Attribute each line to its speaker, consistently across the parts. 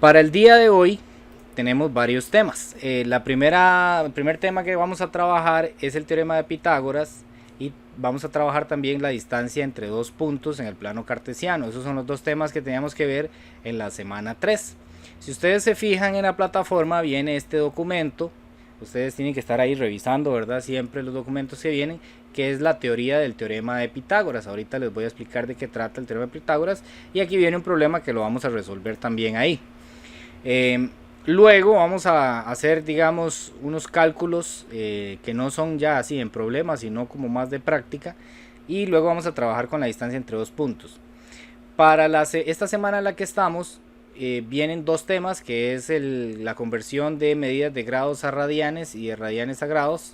Speaker 1: Para el día de hoy tenemos varios temas. El primer tema que vamos a trabajar es el teorema de Pitágoras y vamos a trabajar también la distancia entre dos puntos en el plano cartesiano. Esos son los dos temas que teníamos que ver en la semana 3. Si ustedes se fijan en la plataforma viene este documento. Ustedes tienen que estar ahí revisando, ¿verdad? Siempre los documentos que vienen, que es la teoría del teorema de Pitágoras. Ahorita les voy a explicar de qué trata el teorema de Pitágoras y aquí viene un problema que lo vamos a resolver también ahí. Luego vamos a hacer, digamos, unos cálculos que no son ya así en problemas, sino como más de práctica. Y luego vamos a trabajar con la distancia entre dos puntos. Para esta semana en la que estamos, vienen dos temas, que es la conversión de medidas de grados a radianes y de radianes a grados.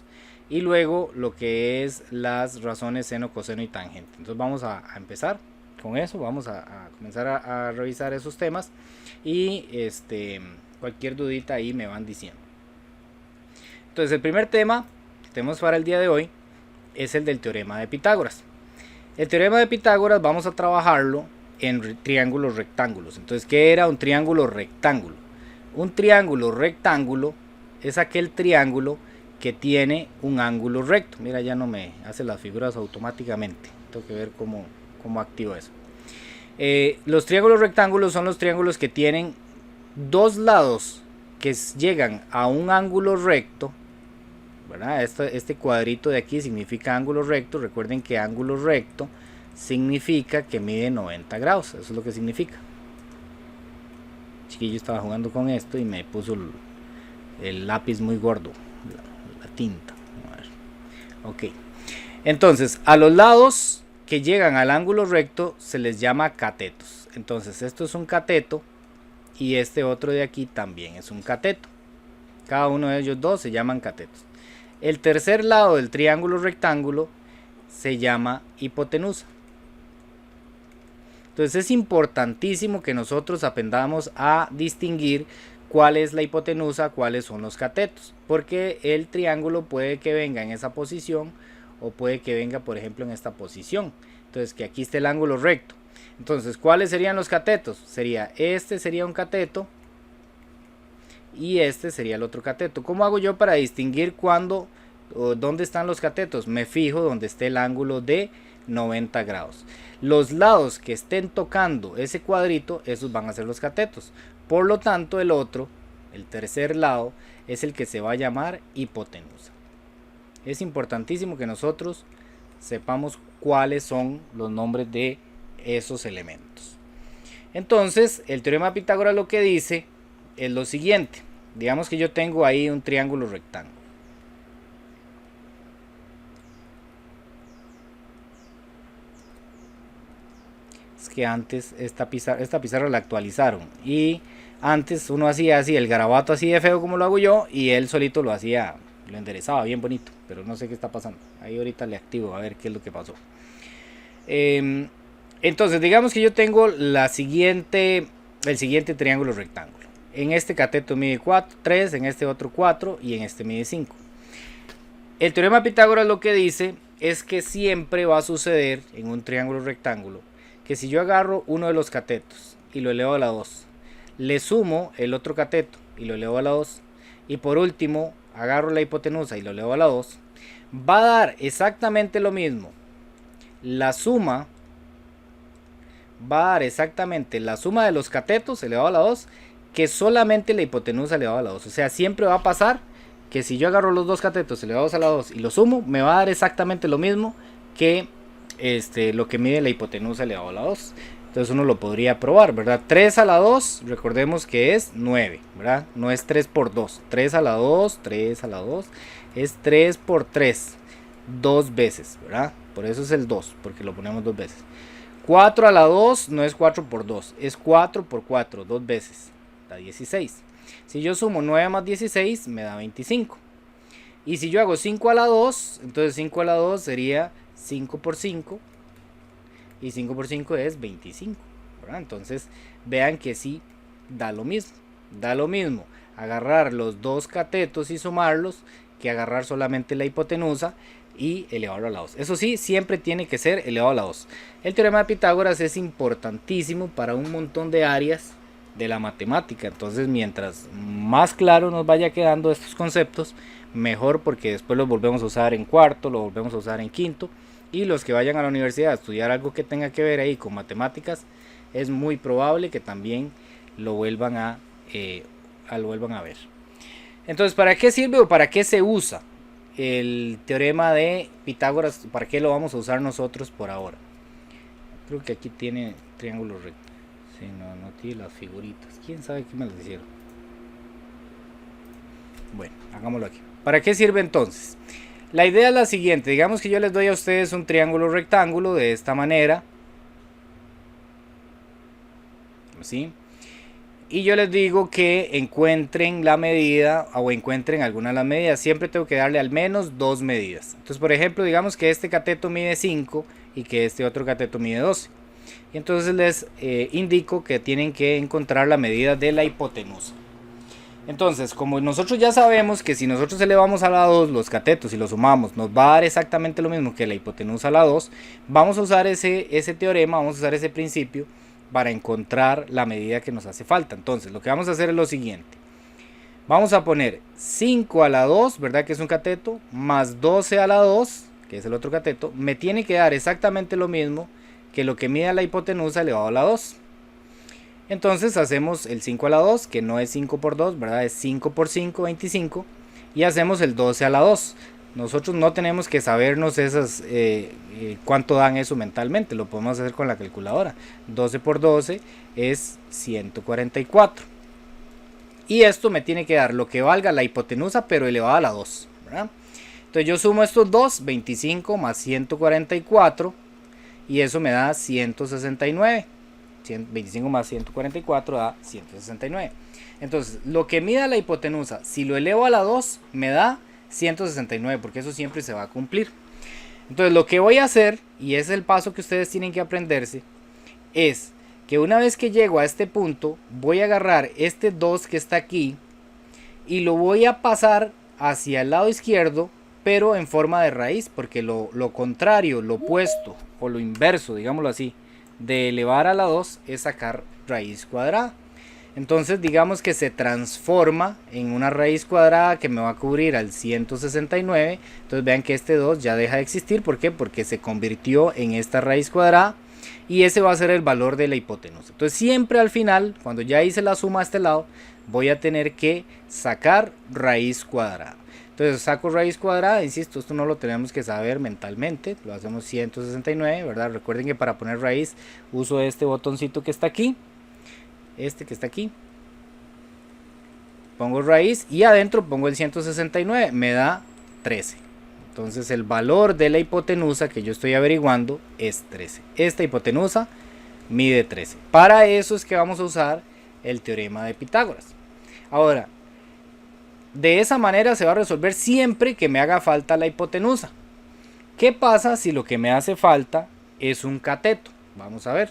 Speaker 1: Y luego lo que es las razones seno, coseno y tangente. Entonces vamos a empezar con eso, vamos a comenzar a revisar esos temas. Y cualquier dudita ahí me van diciendo. Entonces el primer tema que tenemos para el día de hoy es el del teorema de Pitágoras. El teorema de Pitágoras vamos a trabajarlo en triángulos rectángulos. Entonces, ¿qué era un triángulo rectángulo? Un triángulo rectángulo es aquel triángulo que tiene un ángulo recto. Mira, ya no me hace las figuras automáticamente. Tengo que ver cómo activo eso. Los triángulos rectángulos son los triángulos que tienen dos lados que llegan a un ángulo recto, ¿verdad? Este cuadrito de aquí significa ángulo recto. Recuerden que ángulo recto significa que mide 90 grados. Eso es lo que significa. Chiquillo estaba jugando con esto y me puso el lápiz muy gordo, la tinta. A ver. Ok. Entonces, a los lados que llegan al ángulo recto se les llama catetos. Entonces, esto es un cateto y este otro de aquí también es un cateto. Cada uno de ellos dos se llaman catetos. El tercer lado del triángulo rectángulo se llama hipotenusa. Entonces es importantísimo que nosotros aprendamos a distinguir cuál es la hipotenusa, cuáles son los catetos, porque el triángulo puede que venga en esa posición o puede que venga, por ejemplo, en esta posición. Entonces, que aquí esté el ángulo recto. Entonces, ¿cuáles serían los catetos? Este sería un cateto y este sería el otro cateto. ¿Cómo hago yo para distinguir dónde están los catetos? Me fijo donde esté el ángulo de 90 grados. Los lados que estén tocando ese cuadrito, esos van a ser los catetos. Por lo tanto, el tercer lado, es el que se va a llamar hipotenusa. Es importantísimo que nosotros sepamos cuáles son los nombres de esos elementos. Entonces, el teorema de Pitágoras lo que dice es lo siguiente. Digamos que yo tengo ahí un triángulo rectángulo. Es que antes esta pizarra la actualizaron y antes uno hacía así el garabato así de feo como lo hago yo y él solito lo enderezaba bien bonito, pero no sé qué está pasando. Ahí ahorita le activo a ver qué es lo que pasó. Entonces digamos que yo tengo el siguiente triángulo rectángulo. En este cateto mide 3, en este otro 4 y en este mide 5. El teorema de Pitágoras lo que dice es que siempre va a suceder en un triángulo rectángulo que si yo agarro uno de los catetos y lo elevo a la 2, le sumo el otro cateto y lo elevo a la 2, y por último agarro la hipotenusa y lo elevo a la 2, va a dar exactamente lo mismo. La suma va a dar exactamente la suma de los catetos elevado a la 2 que solamente la hipotenusa elevado a la 2. O sea, siempre va a pasar que si yo agarro los dos catetos elevados a la 2 y lo sumo, me va a dar exactamente lo mismo que lo que mide la hipotenusa elevado a la 2. Entonces uno lo podría probar, ¿verdad? 3 a la 2, recordemos que es 9, ¿verdad? No es 3 por 2. 3 a la 2, 3 a la 2, es 3 por 3, dos veces, ¿verdad? Por eso es el 2, porque lo ponemos dos veces. 4 a la 2 no es 4 por 2, es 4 por 4, dos veces, da 16. Si yo sumo 9 más 16, me da 25. Y si yo hago 5 a la 2, entonces 5 a la 2 sería 5 por 5. Y 5 por 5 es 25, ¿verdad? Entonces vean que sí da lo mismo. Da lo mismo agarrar los dos catetos y sumarlos que agarrar solamente la hipotenusa y elevarlo a la 2. Eso sí, siempre tiene que ser elevado a la 2. El teorema de Pitágoras es importantísimo para un montón de áreas de la matemática. Entonces mientras más claro nos vaya quedando estos conceptos, mejor, porque después los volvemos a usar en cuarto, los volvemos a usar en quinto, y los que vayan a la universidad a estudiar algo que tenga que ver ahí con matemáticas, es muy probable que también lo vuelvan a ver. Entonces, ¿para qué sirve o para qué se usa el teorema de Pitágoras? ¿Para qué lo vamos a usar nosotros por ahora? Creo que aquí tiene triángulo recto. Sí, no tiene las figuritas. ¿Quién sabe qué me las hicieron? Bueno, hagámoslo aquí. ¿Para qué sirve entonces? La idea es la siguiente. Digamos que yo les doy a ustedes un triángulo rectángulo de esta manera. ¿Sí? Y yo les digo que encuentren la medida o encuentren alguna de las medidas. Siempre tengo que darle al menos 2 medidas. Entonces, por ejemplo, digamos que este cateto mide 5 y que este otro cateto mide 12. Y entonces les indico que tienen que encontrar la medida de la hipotenusa. Entonces, como nosotros ya sabemos que si nosotros elevamos a la 2 los catetos y los sumamos, nos va a dar exactamente lo mismo que la hipotenusa a la 2, vamos a usar ese teorema, vamos a usar ese principio para encontrar la medida que nos hace falta. Entonces, lo que vamos a hacer es lo siguiente. Vamos a poner 5 a la 2, ¿verdad? Que es un cateto, más 12 a la 2, que es el otro cateto, me tiene que dar exactamente lo mismo que lo que mide la hipotenusa elevado a la 2. Entonces hacemos el 5 a la 2, que no es 5 por 2, ¿verdad? Es 5 por 5, 25. Y hacemos el 12 a la 2. Nosotros no tenemos que sabernos esas cuánto dan eso mentalmente, lo podemos hacer con la calculadora. 12 por 12 es 144. Y esto me tiene que dar lo que valga la hipotenusa, pero elevado a la 2, ¿verdad? Entonces yo sumo estos dos, 25 más 144, y eso me da 169. 25 más 144 da 169. Entonces, lo que mida la hipotenusa, si lo elevo a la 2, me da 169, porque eso siempre se va a cumplir. Entonces, lo que voy a hacer, y es el paso que ustedes tienen que aprenderse, es que una vez que llego a este punto, voy a agarrar este 2 que está aquí y lo voy a pasar hacia el lado izquierdo, pero en forma de raíz, porque lo contrario, lo opuesto o lo inverso, digámoslo así, de elevar a la 2 es sacar raíz cuadrada. Entonces digamos que se transforma en una raíz cuadrada que me va a cubrir al 169. Entonces vean que este 2 ya deja de existir. ¿Por qué? Porque se convirtió en esta raíz cuadrada y ese va a ser el valor de la hipotenusa. Entonces siempre al final, cuando ya hice la suma a este lado, voy a tener que sacar raíz cuadrada. Entonces saco raíz cuadrada, insisto, esto no lo tenemos que saber mentalmente, lo hacemos 169, ¿verdad? Recuerden que para poner raíz uso este botoncito que está aquí, este que está aquí, pongo raíz y adentro pongo el 169, me da 13. Entonces el valor de la hipotenusa que yo estoy averiguando es 13. Esta hipotenusa mide 13. Para eso es que vamos a usar el teorema de Pitágoras. Ahora, de esa manera se va a resolver siempre que me haga falta la hipotenusa. ¿Qué pasa si lo que me hace falta es un cateto? Vamos a ver.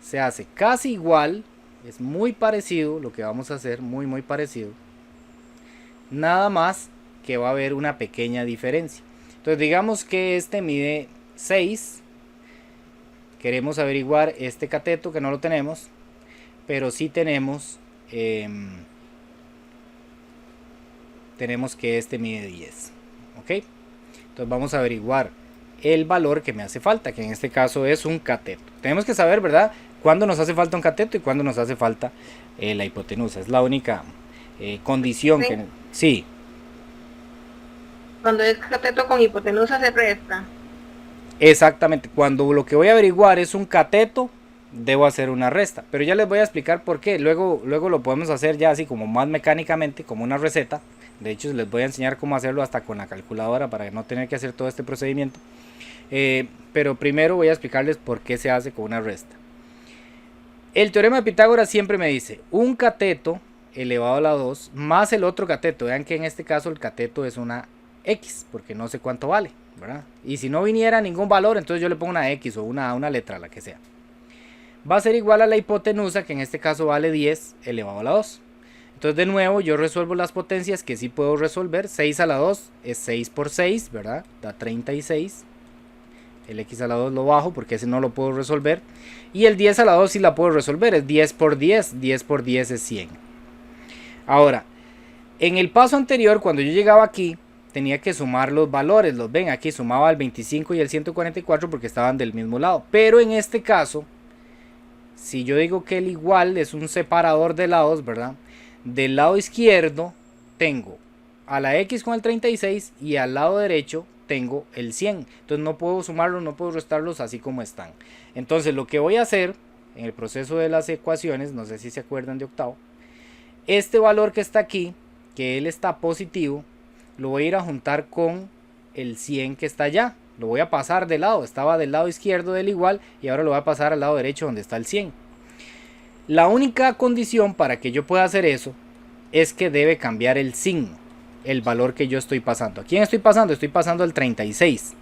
Speaker 1: Se hace casi igual, es muy parecido lo que vamos a hacer, muy parecido. Nada más que va a haber una pequeña diferencia. Entonces digamos que este mide 6. Queremos averiguar este cateto que no lo tenemos, pero sí tenemos que este mide 10. ¿Ok? Entonces vamos a averiguar el valor que me hace falta, que en este caso es un cateto. Tenemos que saber, ¿verdad?, cuándo nos hace falta un cateto y cuándo nos hace falta la hipotenusa. Es la única condición
Speaker 2: Sí.
Speaker 1: que... Sí.
Speaker 2: Cuando es cateto con hipotenusa se resta.
Speaker 1: Exactamente. Cuando lo que voy a averiguar es un cateto, debo hacer una resta. Pero ya les voy a explicar por qué. Luego lo podemos hacer ya así como más mecánicamente, como una receta. De hecho, les voy a enseñar cómo hacerlo hasta con la calculadora para no tener que hacer todo este procedimiento. Pero primero voy a explicarles por qué se hace con una resta. El teorema de Pitágoras siempre me dice un cateto elevado a la 2 más el otro cateto. Vean que en este caso el cateto es una X, porque no sé cuánto vale, ¿verdad? Y si no viniera ningún valor, entonces yo le pongo una X o una letra, la que sea. Va a ser igual a la hipotenusa, que en este caso vale 10 elevado a la 2. Entonces de nuevo yo resuelvo las potencias que sí puedo resolver. 6 a la 2 es 6 por 6, ¿verdad? Da 36. El x a la 2 lo bajo porque ese no lo puedo resolver. Y el 10 a la 2 sí la puedo resolver. Es 10 por 10. 10 por 10 es 100. Ahora, en el paso anterior, cuando yo llegaba aquí, tenía que sumar los valores. Los ven, aquí sumaba el 25 y el 144 porque estaban del mismo lado. Pero en este caso, si yo digo que el igual es un separador de lados, ¿verdad? Del lado izquierdo tengo a la x con el 36 y al lado derecho tengo el 100. Entonces no puedo sumarlos, no puedo restarlos así como están. Entonces lo que voy a hacer en el proceso de las ecuaciones, no sé si se acuerdan de octavo, este valor que está aquí, que él está positivo, lo voy a ir a juntar con el 100 que está allá. Lo voy a pasar de lado, estaba del lado izquierdo del igual y ahora lo voy a pasar al lado derecho donde está el 100. La única condición para que yo pueda hacer eso es que debe cambiar el signo. El valor que yo estoy pasando. ¿A quién estoy pasando? Estoy pasando el 36.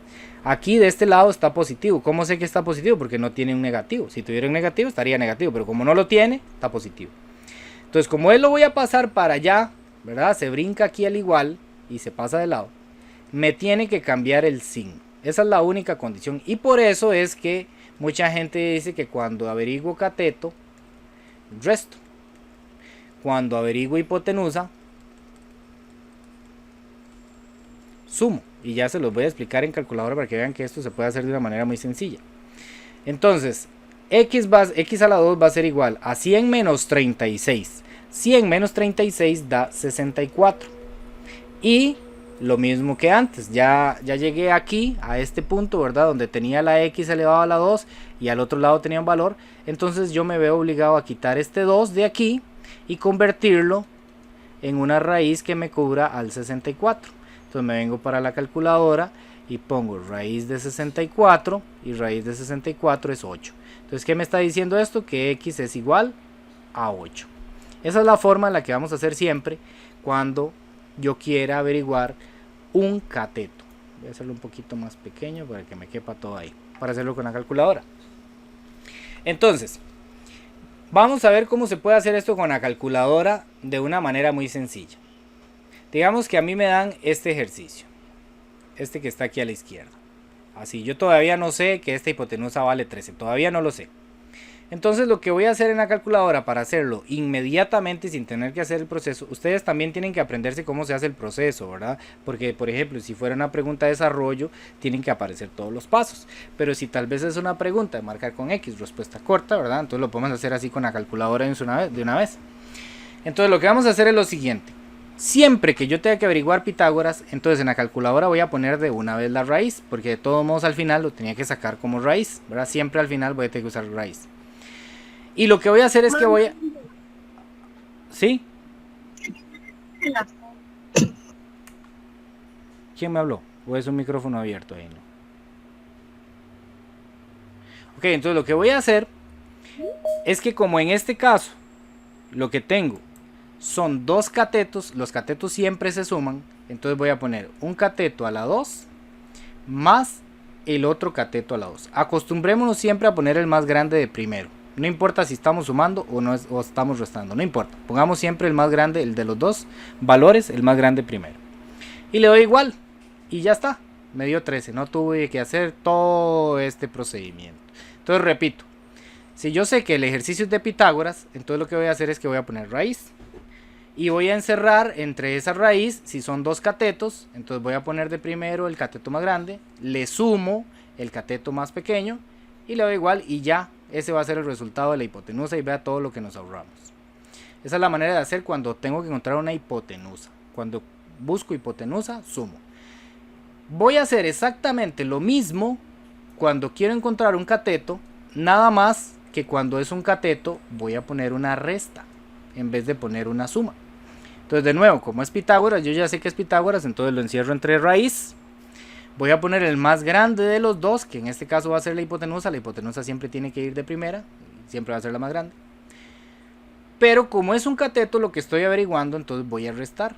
Speaker 1: Aquí de este lado está positivo. ¿Cómo sé que está positivo? Porque no tiene un negativo. Si tuviera un negativo estaría negativo, pero como no lo tiene, está positivo. Entonces como él lo voy a pasar para allá, ¿verdad? Se brinca aquí al igual y se pasa de lado. Me tiene que cambiar el signo. Esa es la única condición. Y por eso es que mucha gente dice que cuando averiguo cateto, resto. Cuando averiguo hipotenusa, sumo, y ya se los voy a explicar en calculadora para que vean que esto se puede hacer de una manera muy sencilla. Entonces x a la 2 va a ser igual a 100 menos 36. 100 menos 36 da 64. Y lo mismo que antes, ya llegué aquí a este punto, ¿verdad? Donde tenía la x elevado a la 2 y al otro lado tenía un valor. Entonces yo me veo obligado a quitar este 2 de aquí y convertirlo en una raíz que me cubra al 64. Entonces me vengo para la calculadora y pongo raíz de 64 y raíz de 64 es 8. Entonces, ¿qué me está diciendo esto? Que x es igual a 8. Esa es la forma en la que vamos a hacer siempre cuando yo quiera averiguar un cateto. Voy a hacerlo un poquito más pequeño para que me quepa todo ahí, para hacerlo con la calculadora. Entonces, vamos a ver cómo se puede hacer esto con la calculadora de una manera muy sencilla. Digamos que a mí me dan este ejercicio, este que está aquí a la izquierda. Así, yo todavía no sé que esta hipotenusa vale 13, todavía no lo sé. Entonces lo que voy a hacer en la calculadora para hacerlo inmediatamente sin tener que hacer el proceso, ustedes también tienen que aprenderse cómo se hace el proceso, ¿verdad? Porque por ejemplo, si fuera una pregunta de desarrollo, tienen que aparecer todos los pasos. Pero si tal vez es una pregunta de marcar con X, respuesta corta, ¿verdad? Entonces lo podemos hacer así con la calculadora de una vez. Entonces lo que vamos a hacer es lo siguiente. Siempre que yo tenga que averiguar Pitágoras, entonces en la calculadora voy a poner de una vez la raíz, porque de todos modos al final lo tenía que sacar como raíz, ¿verdad? Siempre al final voy a tener que usar raíz. Y lo que voy a hacer es que voy a... ¿Sí? ¿Quién me habló? ¿O es un micrófono abierto ahí? ¿No? Ok, entonces lo que voy a hacer es que como en este caso lo que tengo son dos catetos, los catetos siempre se suman, entonces voy a poner un cateto a la 2 más el otro cateto a la 2. Acostumbrémonos siempre a poner el más grande de primero. No importa si estamos sumando o estamos restando, no importa. Pongamos siempre el más grande, el de los dos valores, el más grande primero. Y le doy igual. Y ya está. Me dio 13. No tuve que hacer todo este procedimiento. Entonces repito. Si yo sé que el ejercicio es de Pitágoras, entonces lo que voy a hacer es que voy a poner raíz. Y voy a encerrar entre esa raíz, si son dos catetos, entonces voy a poner de primero el cateto más grande. Le sumo el cateto más pequeño. Y le doy igual y ya. Ese va a ser el resultado de la hipotenusa y vea todo lo que nos ahorramos. Esa es la manera de hacer cuando tengo que encontrar una hipotenusa. Cuando busco hipotenusa, sumo. Voy a hacer exactamente lo mismo cuando quiero encontrar un cateto, nada más que cuando es un cateto voy a poner una resta en vez de poner una suma. Entonces de nuevo, como es Pitágoras, yo ya sé que es Pitágoras, entonces lo encierro entre raíz. Voy a poner el más grande de los dos, que en este caso va a ser la hipotenusa. La hipotenusa siempre tiene que ir de primera, siempre va a ser la más grande. Pero como es un cateto lo que estoy averiguando, entonces voy a restar.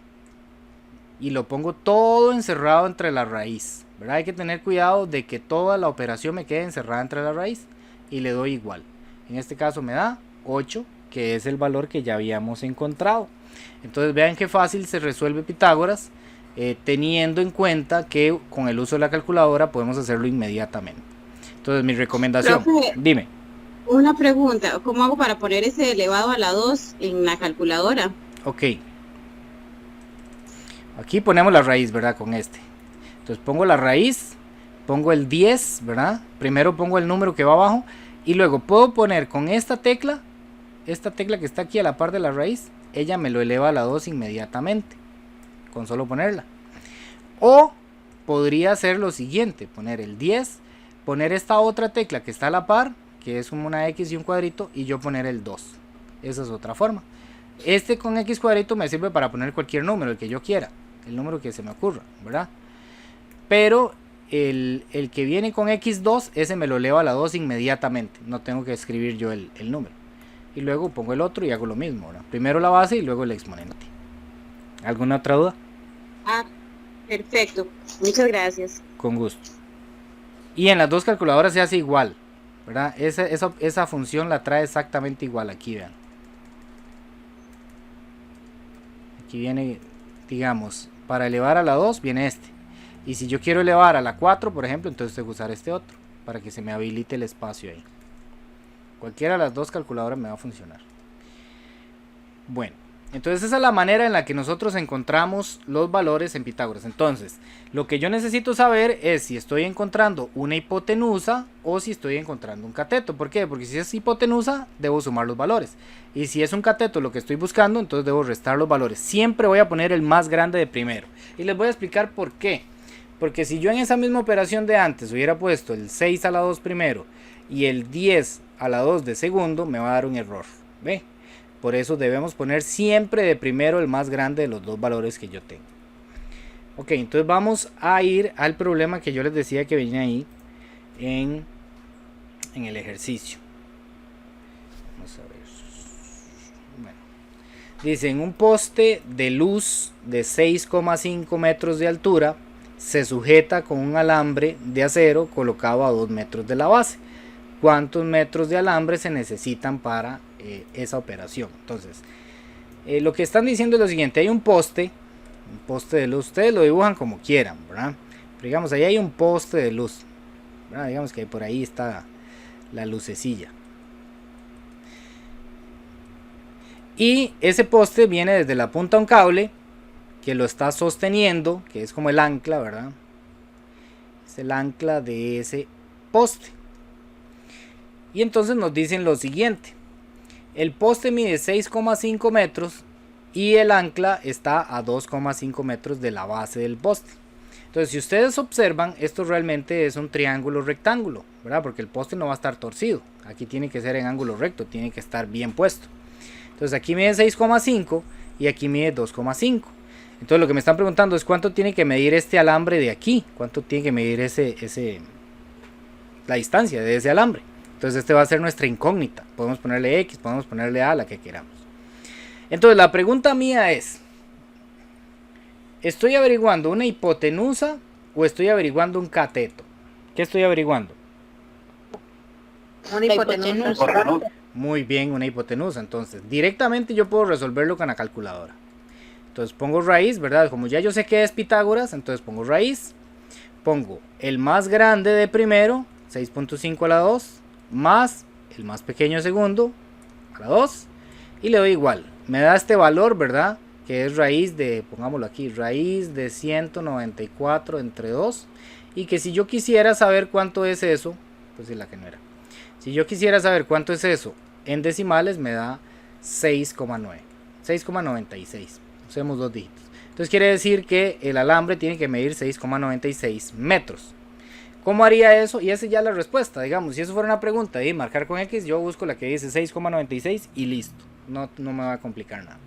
Speaker 1: Y lo pongo todo encerrado entre la raíz, ¿verdad? Hay que tener cuidado de que toda la operación me quede encerrada entre la raíz. Y le doy igual. En este caso me da 8, que es el valor que ya habíamos encontrado. Entonces vean qué fácil se resuelve Pitágoras. Teniendo en cuenta que con el uso de la calculadora podemos hacerlo inmediatamente. Entonces mi recomendación,
Speaker 3: Profe,
Speaker 1: dime.
Speaker 3: una pregunta, ¿cómo hago para poner ese elevado a la 2 en la calculadora?
Speaker 1: Ok. Aquí ponemos la raíz, ¿verdad? Con este. Entonces pongo la raíz, pongo el 10, ¿verdad? Primero pongo el número que va abajo y luego puedo poner con esta tecla que está aquí a la par de la raíz, ella me lo eleva a la 2 inmediatamente, con solo ponerla. O podría hacer lo siguiente, poner el 10, poner esta otra tecla que está a la par, que es una X y un cuadrito, y yo poner el 2. Esa es otra forma. Este con X cuadrito me sirve para poner cualquier número, el que yo quiera, el número que se me ocurra, ¿verdad? Pero el que viene con X2, ese me lo eleva a la 2 inmediatamente, no tengo que escribir yo el número. Y luego pongo el otro y hago lo mismo, ¿verdad? Primero la base y luego el exponente. ¿Alguna otra duda?
Speaker 3: Ah, perfecto. Muchas gracias.
Speaker 1: Con gusto. Y en las dos calculadoras se hace igual, ¿verdad? Esa función la trae exactamente igual. Aquí vean. Aquí viene, digamos, para elevar a la 2 viene este. Y si yo quiero elevar a la 4, por ejemplo, entonces tengo que usar este otro, para que se me habilite el espacio ahí. Cualquiera de las dos calculadoras me va a funcionar. Bueno, entonces esa es la manera en la que nosotros encontramos los valores en Pitágoras. Entonces, lo que yo necesito saber es si estoy encontrando una hipotenusa o si estoy encontrando un cateto. ¿Por qué? Porque si es hipotenusa, debo sumar los valores. Y si es un cateto lo que estoy buscando, entonces debo restar los valores. Siempre voy a poner el más grande de primero. Y les voy a explicar por qué. Porque si yo en esa misma operación de antes hubiera puesto el 6 a la 2 primero y el 10 a la 2 de segundo, me va a dar un error. ¿Ve? Por eso debemos poner siempre de primero el más grande de los dos valores que yo tengo. Ok, entonces vamos a ir al problema que yo les decía que venía ahí en el ejercicio. Vamos a ver. Bueno, dice, en un poste de luz de 6,5 metros de altura se sujeta con un alambre de acero colocado a 2 metros de la base. ¿Cuántos metros de alambre se necesitan para esa operación? Entonces, lo que están diciendo es lo siguiente: hay un poste de luz, ustedes lo dibujan como quieran, ¿verdad? Pero digamos, ahí hay un poste de luz, ¿verdad? Digamos que por ahí está la lucecilla. Y ese poste viene desde la punta a un cable que lo está sosteniendo, que es como el ancla, ¿verdad? Es el ancla de ese poste. Y entonces nos dicen lo siguiente: el poste mide 6,5 metros y el ancla está a 2,5 metros de la base del poste. Entonces, si ustedes observan, esto realmente es un triángulo rectángulo, ¿verdad? Porque el poste no va a estar torcido. Aquí tiene que ser en ángulo recto, tiene que estar bien puesto. Entonces, aquí mide 6,5 y aquí mide 2,5. Entonces, lo que me están preguntando es cuánto tiene que medir este alambre de aquí, cuánto tiene que medir la distancia de ese alambre. Entonces este va a ser nuestra incógnita. Podemos ponerle X, podemos ponerle A, la que queramos. Entonces la pregunta mía es: ¿estoy averiguando una hipotenusa o estoy averiguando un cateto? ¿Qué estoy averiguando?
Speaker 2: Una hipotenusa.
Speaker 1: Muy bien, una hipotenusa. Entonces directamente yo puedo resolverlo con la calculadora. Entonces pongo raíz, ¿verdad? Como ya yo sé que es Pitágoras, entonces pongo raíz. Pongo el más grande de primero, 6.5 a la 2, más el más pequeño segundo a la 2 y le doy igual. Me da este valor, ¿verdad? Que es raíz de, pongámoslo aquí, raíz de 194 entre 2. Y que si yo quisiera saber cuánto es eso, pues es la que no era. Si yo quisiera saber cuánto es eso en decimales, me da 6,9, 6,96. Usemos dos dígitos. Entonces quiere decir que el alambre tiene que medir 6,96 metros. ¿Cómo haría eso? Y esa ya es la respuesta, digamos. Si eso fuera una pregunta y marcar con X, yo busco la que dice 6,96 y listo. No me va a complicar nada.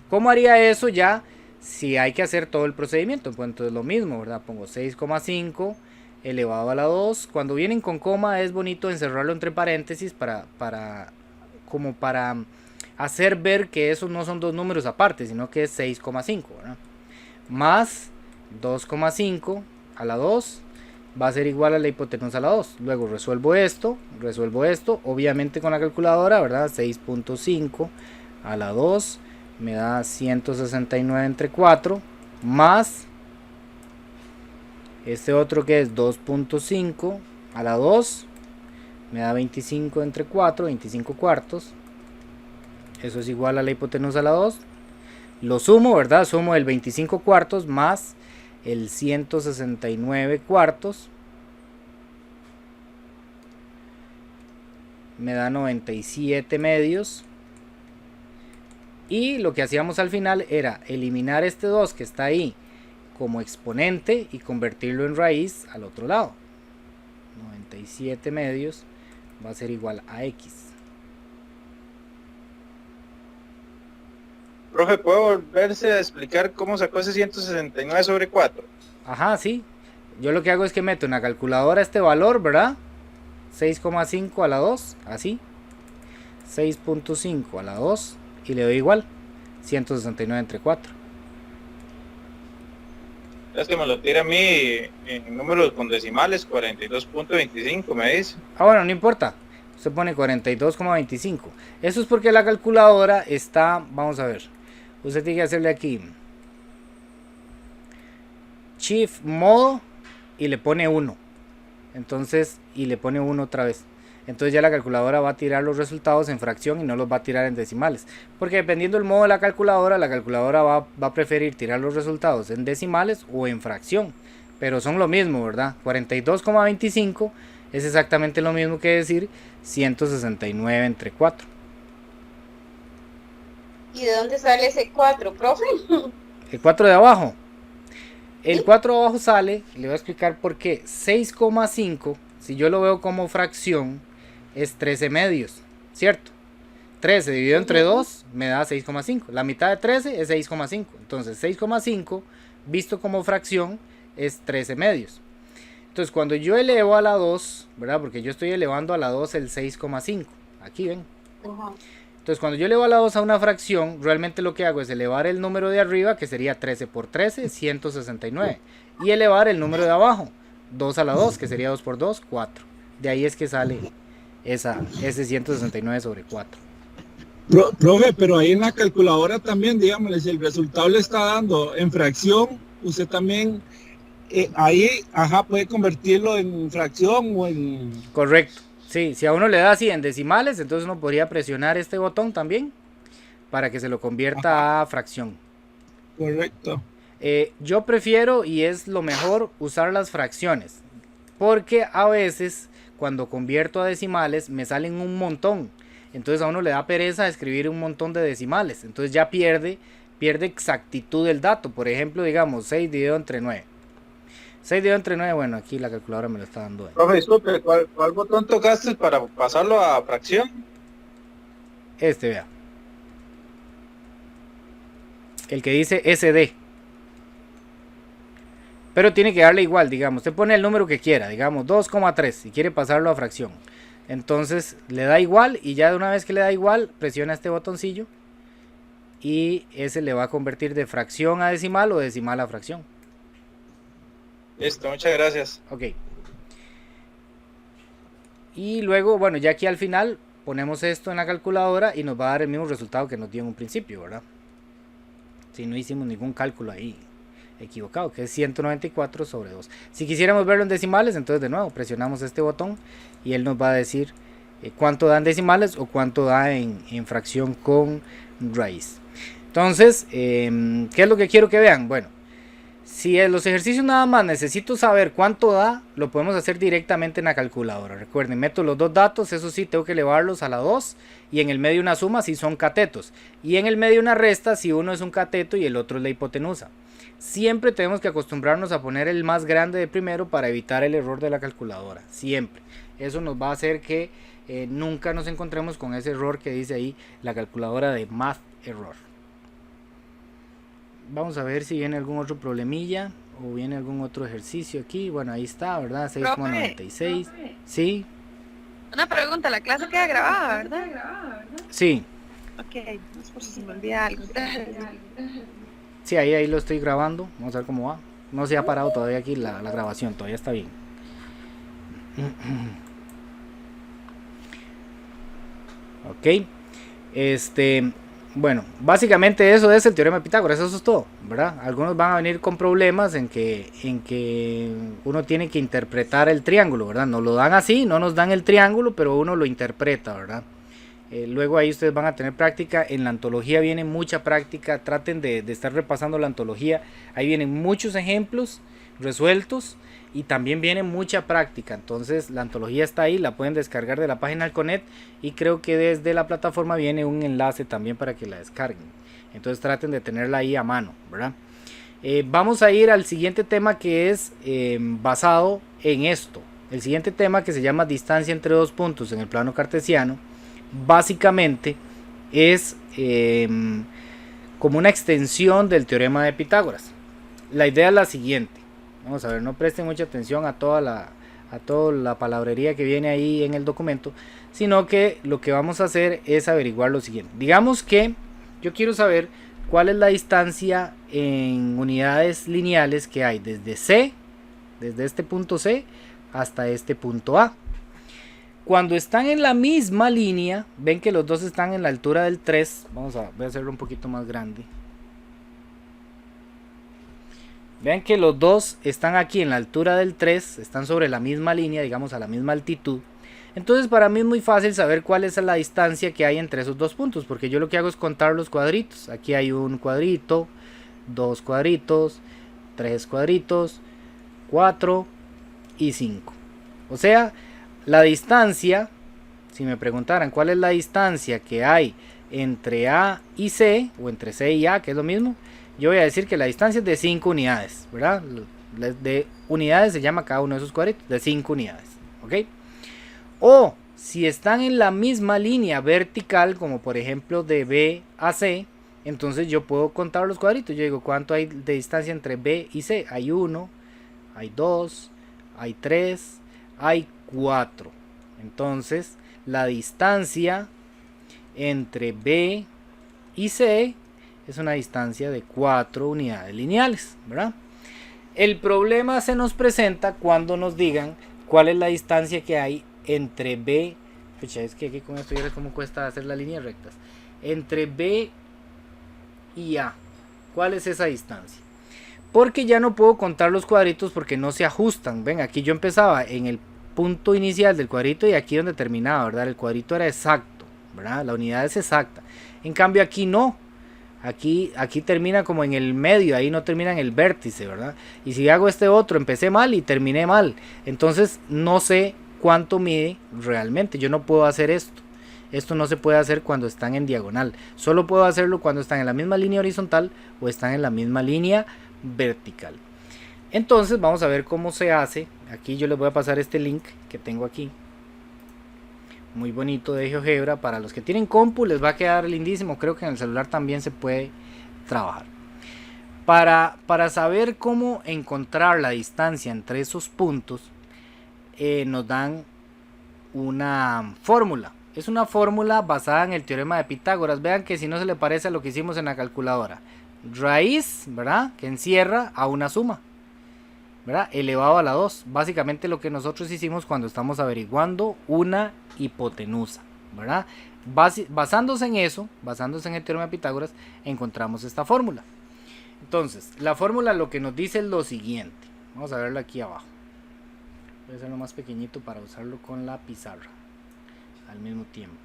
Speaker 1: ¿Cómo haría eso ya si hay que hacer todo el procedimiento? Pues entonces lo mismo, ¿verdad? Pongo 6,5 elevado a la 2. Cuando vienen con coma es bonito encerrarlo entre paréntesis para hacer ver que esos no son dos números aparte, sino que es 6,5, ¿verdad? Más 2,5 a la 2 va a ser igual a la hipotenusa a la 2. Luego resuelvo esto, obviamente con la calculadora, ¿verdad? 6.5 a la 2 me da 169 entre 4, más este otro que es 2.5 a la 2, me da 25 entre 4, 25 cuartos. Eso es igual a la hipotenusa a la 2. Lo sumo, ¿verdad? Sumo el 25 cuartos más el 169 cuartos. Me da 97 medios. Y lo que hacíamos al final era eliminar este 2 que está ahí como exponente y convertirlo en raíz al otro lado. 97 medios va a ser igual a x.
Speaker 4: Profe, ¿puedo volverse a explicar cómo sacó ese 169 sobre 4?
Speaker 1: Ajá, sí. Yo lo que hago es que meto en la calculadora este valor, ¿verdad? 6,5 a la 2, así. 6.5 a la 2 y le doy igual. 169 entre 4.
Speaker 4: Es que me lo tira a mí en números con decimales, 42.25 me dice.
Speaker 1: Ah, bueno, no importa. Usted pone 42,25. Eso es porque la calculadora está, vamos a ver. Usted tiene que hacerle aquí Shift modo y le pone 1. Entonces, y le pone 1 otra vez. Entonces ya la calculadora va a tirar los resultados en fracción y no los va a tirar en decimales. Porque dependiendo del modo de la calculadora va a preferir tirar los resultados en decimales o en fracción. Pero son lo mismo, ¿verdad? 42,25 es exactamente lo mismo que decir 169 entre 4.
Speaker 3: ¿Y de dónde sale ese 4, profe?
Speaker 1: El 4 de abajo. El 4 de abajo sale, le voy a explicar por qué. 6,5, si yo lo veo como fracción, es 13 medios, ¿cierto? 13 dividido entre 2 me da 6,5. La mitad de 13 es 6,5. Entonces 6,5 visto como fracción es 13 medios. Entonces cuando yo elevo a la 2, ¿verdad? Porque yo estoy elevando a la 2 el 6,5. Aquí ven. Entonces cuando yo elevo a la 2 a una fracción, realmente lo que hago es elevar el número de arriba, que sería 13 por 13, 169. Y elevar el número de abajo, 2 a la 2, que sería 2 por 2, 4. De ahí es que sale ese 169 sobre 4.
Speaker 5: Profe, pero ahí en la calculadora también, dígame, si el resultado le está dando en fracción, usted también ahí, puede convertirlo en fracción o en...
Speaker 1: Correcto. Sí, si a uno le da así en decimales, entonces uno podría presionar este botón también para que se lo convierta a fracción.
Speaker 5: Correcto.
Speaker 1: Yo prefiero, y es lo mejor, usar las fracciones, porque a veces cuando convierto a decimales me salen un montón. Entonces a uno le da pereza escribir un montón de decimales. Entonces ya pierde exactitud del dato. Por ejemplo, digamos 6 dividido entre 9. 6 dividido entre 9, bueno, aquí la calculadora me lo está dando.
Speaker 4: Profe, disculpe, ¿cuál botón tocaste para pasarlo a fracción?
Speaker 1: Este, vea. El que dice SD. Pero tiene que darle igual, digamos. Usted pone el número que quiera, digamos 2,3 si quiere pasarlo a fracción. Entonces le da igual y ya de una vez que le da igual, presiona este botoncillo y ese le va a convertir de fracción a decimal o decimal a fracción.
Speaker 4: Listo, muchas gracias.
Speaker 1: Ok. Y luego, bueno, ya aquí al final ponemos esto en la calculadora y nos va a dar el mismo resultado que nos dio en un principio, ¿verdad? Si no hicimos ningún cálculo ahí equivocado, que es 194 sobre 2. Si quisiéramos verlo en decimales, entonces de nuevo presionamos este botón y él nos va a decir cuánto da en decimales o cuánto da en fracción con raíz. Entonces, ¿qué es lo que quiero que vean? Bueno, si en los ejercicios nada más necesito saber cuánto da, lo podemos hacer directamente en la calculadora. Recuerden, meto los dos datos, eso sí, tengo que elevarlos a la 2 y en el medio una suma si son catetos. Y en el medio una resta si uno es un cateto y el otro es la hipotenusa. Siempre tenemos que acostumbrarnos a poner el más grande de primero para evitar el error de la calculadora. Siempre. Eso nos va a hacer que nunca nos encontremos con ese error que dice ahí la calculadora de math error. Vamos a ver si viene algún otro problemilla o viene algún otro ejercicio aquí. Bueno, ahí está, ¿verdad? 6,96. Sí.
Speaker 2: Una pregunta, la clase queda grabada, ¿verdad?
Speaker 1: Sí.
Speaker 2: Ok, no es por si se me olvida algo.
Speaker 1: Sí, ahí lo estoy grabando. Vamos a ver cómo va. No se ha parado todavía aquí la grabación, todavía está bien. Ok. Bueno, básicamente eso es el teorema de Pitágoras, eso es todo, ¿verdad? Algunos van a venir con problemas en que uno tiene que interpretar el triángulo, ¿verdad? Nos lo dan así, no nos dan el triángulo, pero uno lo interpreta, ¿verdad? Luego ahí ustedes van a tener práctica, en la antología viene mucha práctica, traten de estar repasando la antología, ahí vienen muchos ejemplos resueltos y también viene mucha práctica, entonces la antología está ahí, la pueden descargar de la página del CONET y creo que desde la plataforma viene un enlace también para que la descarguen, entonces traten de tenerla ahí a mano, ¿verdad? Vamos a ir al siguiente tema que es basado en esto, el siguiente tema que se llama distancia entre dos puntos en el plano cartesiano, básicamente es como una extensión del teorema de Pitágoras. La idea es la siguiente, vamos a ver, no presten mucha atención a toda la palabrería que viene ahí en el documento, sino que lo que vamos a hacer es averiguar lo siguiente. Digamos que yo quiero saber cuál es la distancia en unidades lineales que hay desde C, desde este punto C hasta este punto A. Cuando están en la misma línea, ven que los dos están en la altura del 3. Voy a hacerlo un poquito más grande. Vean que los dos están aquí en la altura del 3, están sobre la misma línea, digamos a la misma altitud. Entonces para mí es muy fácil saber cuál es la distancia que hay entre esos dos puntos, porque yo lo que hago es contar los cuadritos. Aquí hay un cuadrito, dos cuadritos, tres cuadritos, 4 y 5. O sea, la distancia, si me preguntaran cuál es la distancia que hay entre A y C, o entre C y A, que es lo mismo, yo voy a decir que la distancia es de 5 unidades, ¿verdad? De unidades se llama cada uno de esos cuadritos, de 5 unidades, ¿ok? O si están en la misma línea vertical, como por ejemplo de B a C, entonces yo puedo contar los cuadritos. Yo digo, ¿cuánto hay de distancia entre B y C? Hay 1, hay 2, hay 3, hay 4. Entonces la distancia entre B y C es una distancia de 4 unidades lineales, ¿verdad? El problema se nos presenta cuando nos digan cuál es la distancia que hay entre B, es que aquí con esto ya ves cómo cuesta hacer las líneas rectas, entre B y A. ¿Cuál es esa distancia? Porque ya no puedo contar los cuadritos porque no se ajustan. Ven, aquí yo empezaba en el punto inicial del cuadrito y aquí donde terminaba, ¿verdad? El cuadrito era exacto, ¿verdad? La unidad es exacta. En cambio aquí no. Aquí termina como en el medio, ahí no termina en el vértice, ¿verdad? Y si hago este otro, empecé mal y terminé mal. Entonces no sé cuánto mide realmente. Yo no puedo hacer esto. Esto no se puede hacer cuando están en diagonal. Solo puedo hacerlo cuando están en la misma línea horizontal o están en la misma línea vertical. Entonces vamos a ver cómo se hace. Aquí yo les voy a pasar este link que tengo aquí. Muy bonito de GeoGebra. Para los que tienen compu les va a quedar lindísimo. Creo que en el celular también se puede trabajar. Para saber cómo encontrar la distancia entre esos puntos, nos dan una fórmula. Es una fórmula basada en el teorema de Pitágoras. Vean que si no se le parece a lo que hicimos en la calculadora. Raíz, ¿verdad? Que encierra a una suma, ¿verdad? Elevado a la 2. Básicamente lo que nosotros hicimos cuando estamos averiguando una hipotenusa, ¿verdad? Basándose en eso, basándose en el teorema de Pitágoras, encontramos esta fórmula. Entonces, la fórmula lo que nos dice es lo siguiente. Vamos a verlo aquí abajo. Voy a hacerlo más pequeñito para usarlo con la pizarra al mismo tiempo.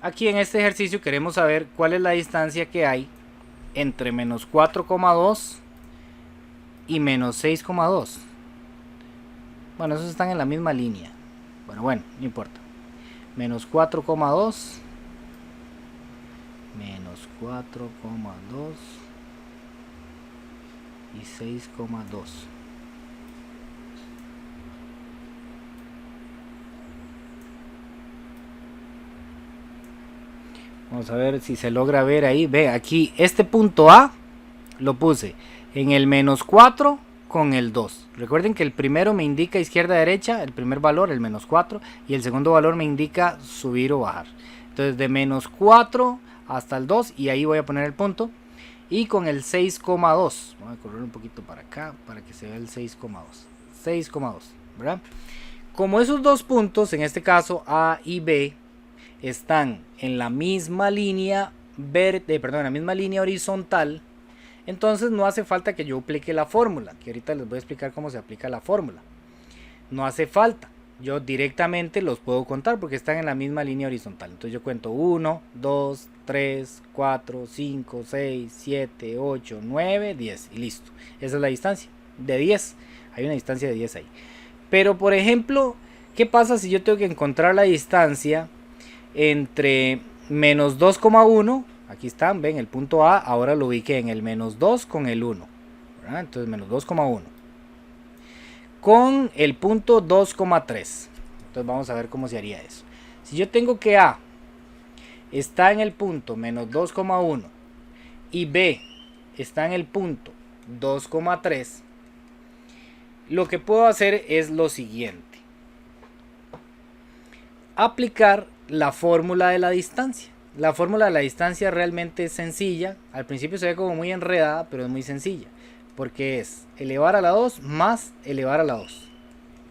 Speaker 1: Aquí en este ejercicio queremos saber cuál es la distancia que hay entre menos 4,2 y menos 6,2. Bueno, esos están en la misma línea. Bueno, no importa. Menos 4,2 menos 4,2 y 6,2. Vamos a ver si se logra ver ahí. Ve, aquí este punto A lo puse en el menos 4 con el 2. Recuerden que el primero me indica izquierda a derecha, el primer valor, el menos 4, y el segundo valor me indica subir o bajar. Entonces de menos 4 hasta el 2 y ahí voy a poner el punto. Y con el 6,2, voy a correr un poquito para acá para que se vea el 6,2. 6,2, ¿verdad? Como esos dos puntos, en este caso A y B, están en la misma línea en la misma línea horizontal, entonces no hace falta que yo aplique la fórmula, que ahorita les voy a explicar cómo se aplica la fórmula. No hace falta, yo directamente los puedo contar porque están en la misma línea horizontal. Entonces yo cuento 1, 2, 3, 4, 5, 6, 7, 8, 9, 10 y listo. Esa es la distancia de 10, hay una distancia de 10 ahí. Pero por ejemplo, ¿qué pasa si yo tengo que encontrar la distancia entre menos 2,1? Aquí están, ven, el punto A, ahora lo ubiqué en el menos 2 con el 1, ¿verdad? Entonces menos 2,1 con el punto 2,3. Entonces vamos a ver cómo se haría eso. Si yo tengo que A está en el punto menos 2,1 y B está en el punto 2,3, lo que puedo hacer es lo siguiente: aplicar la fórmula de la distancia. La fórmula de la distancia realmente es sencilla. Al principio se ve como muy enredada, pero es muy sencilla, porque es elevar a la 2 más elevar a la 2.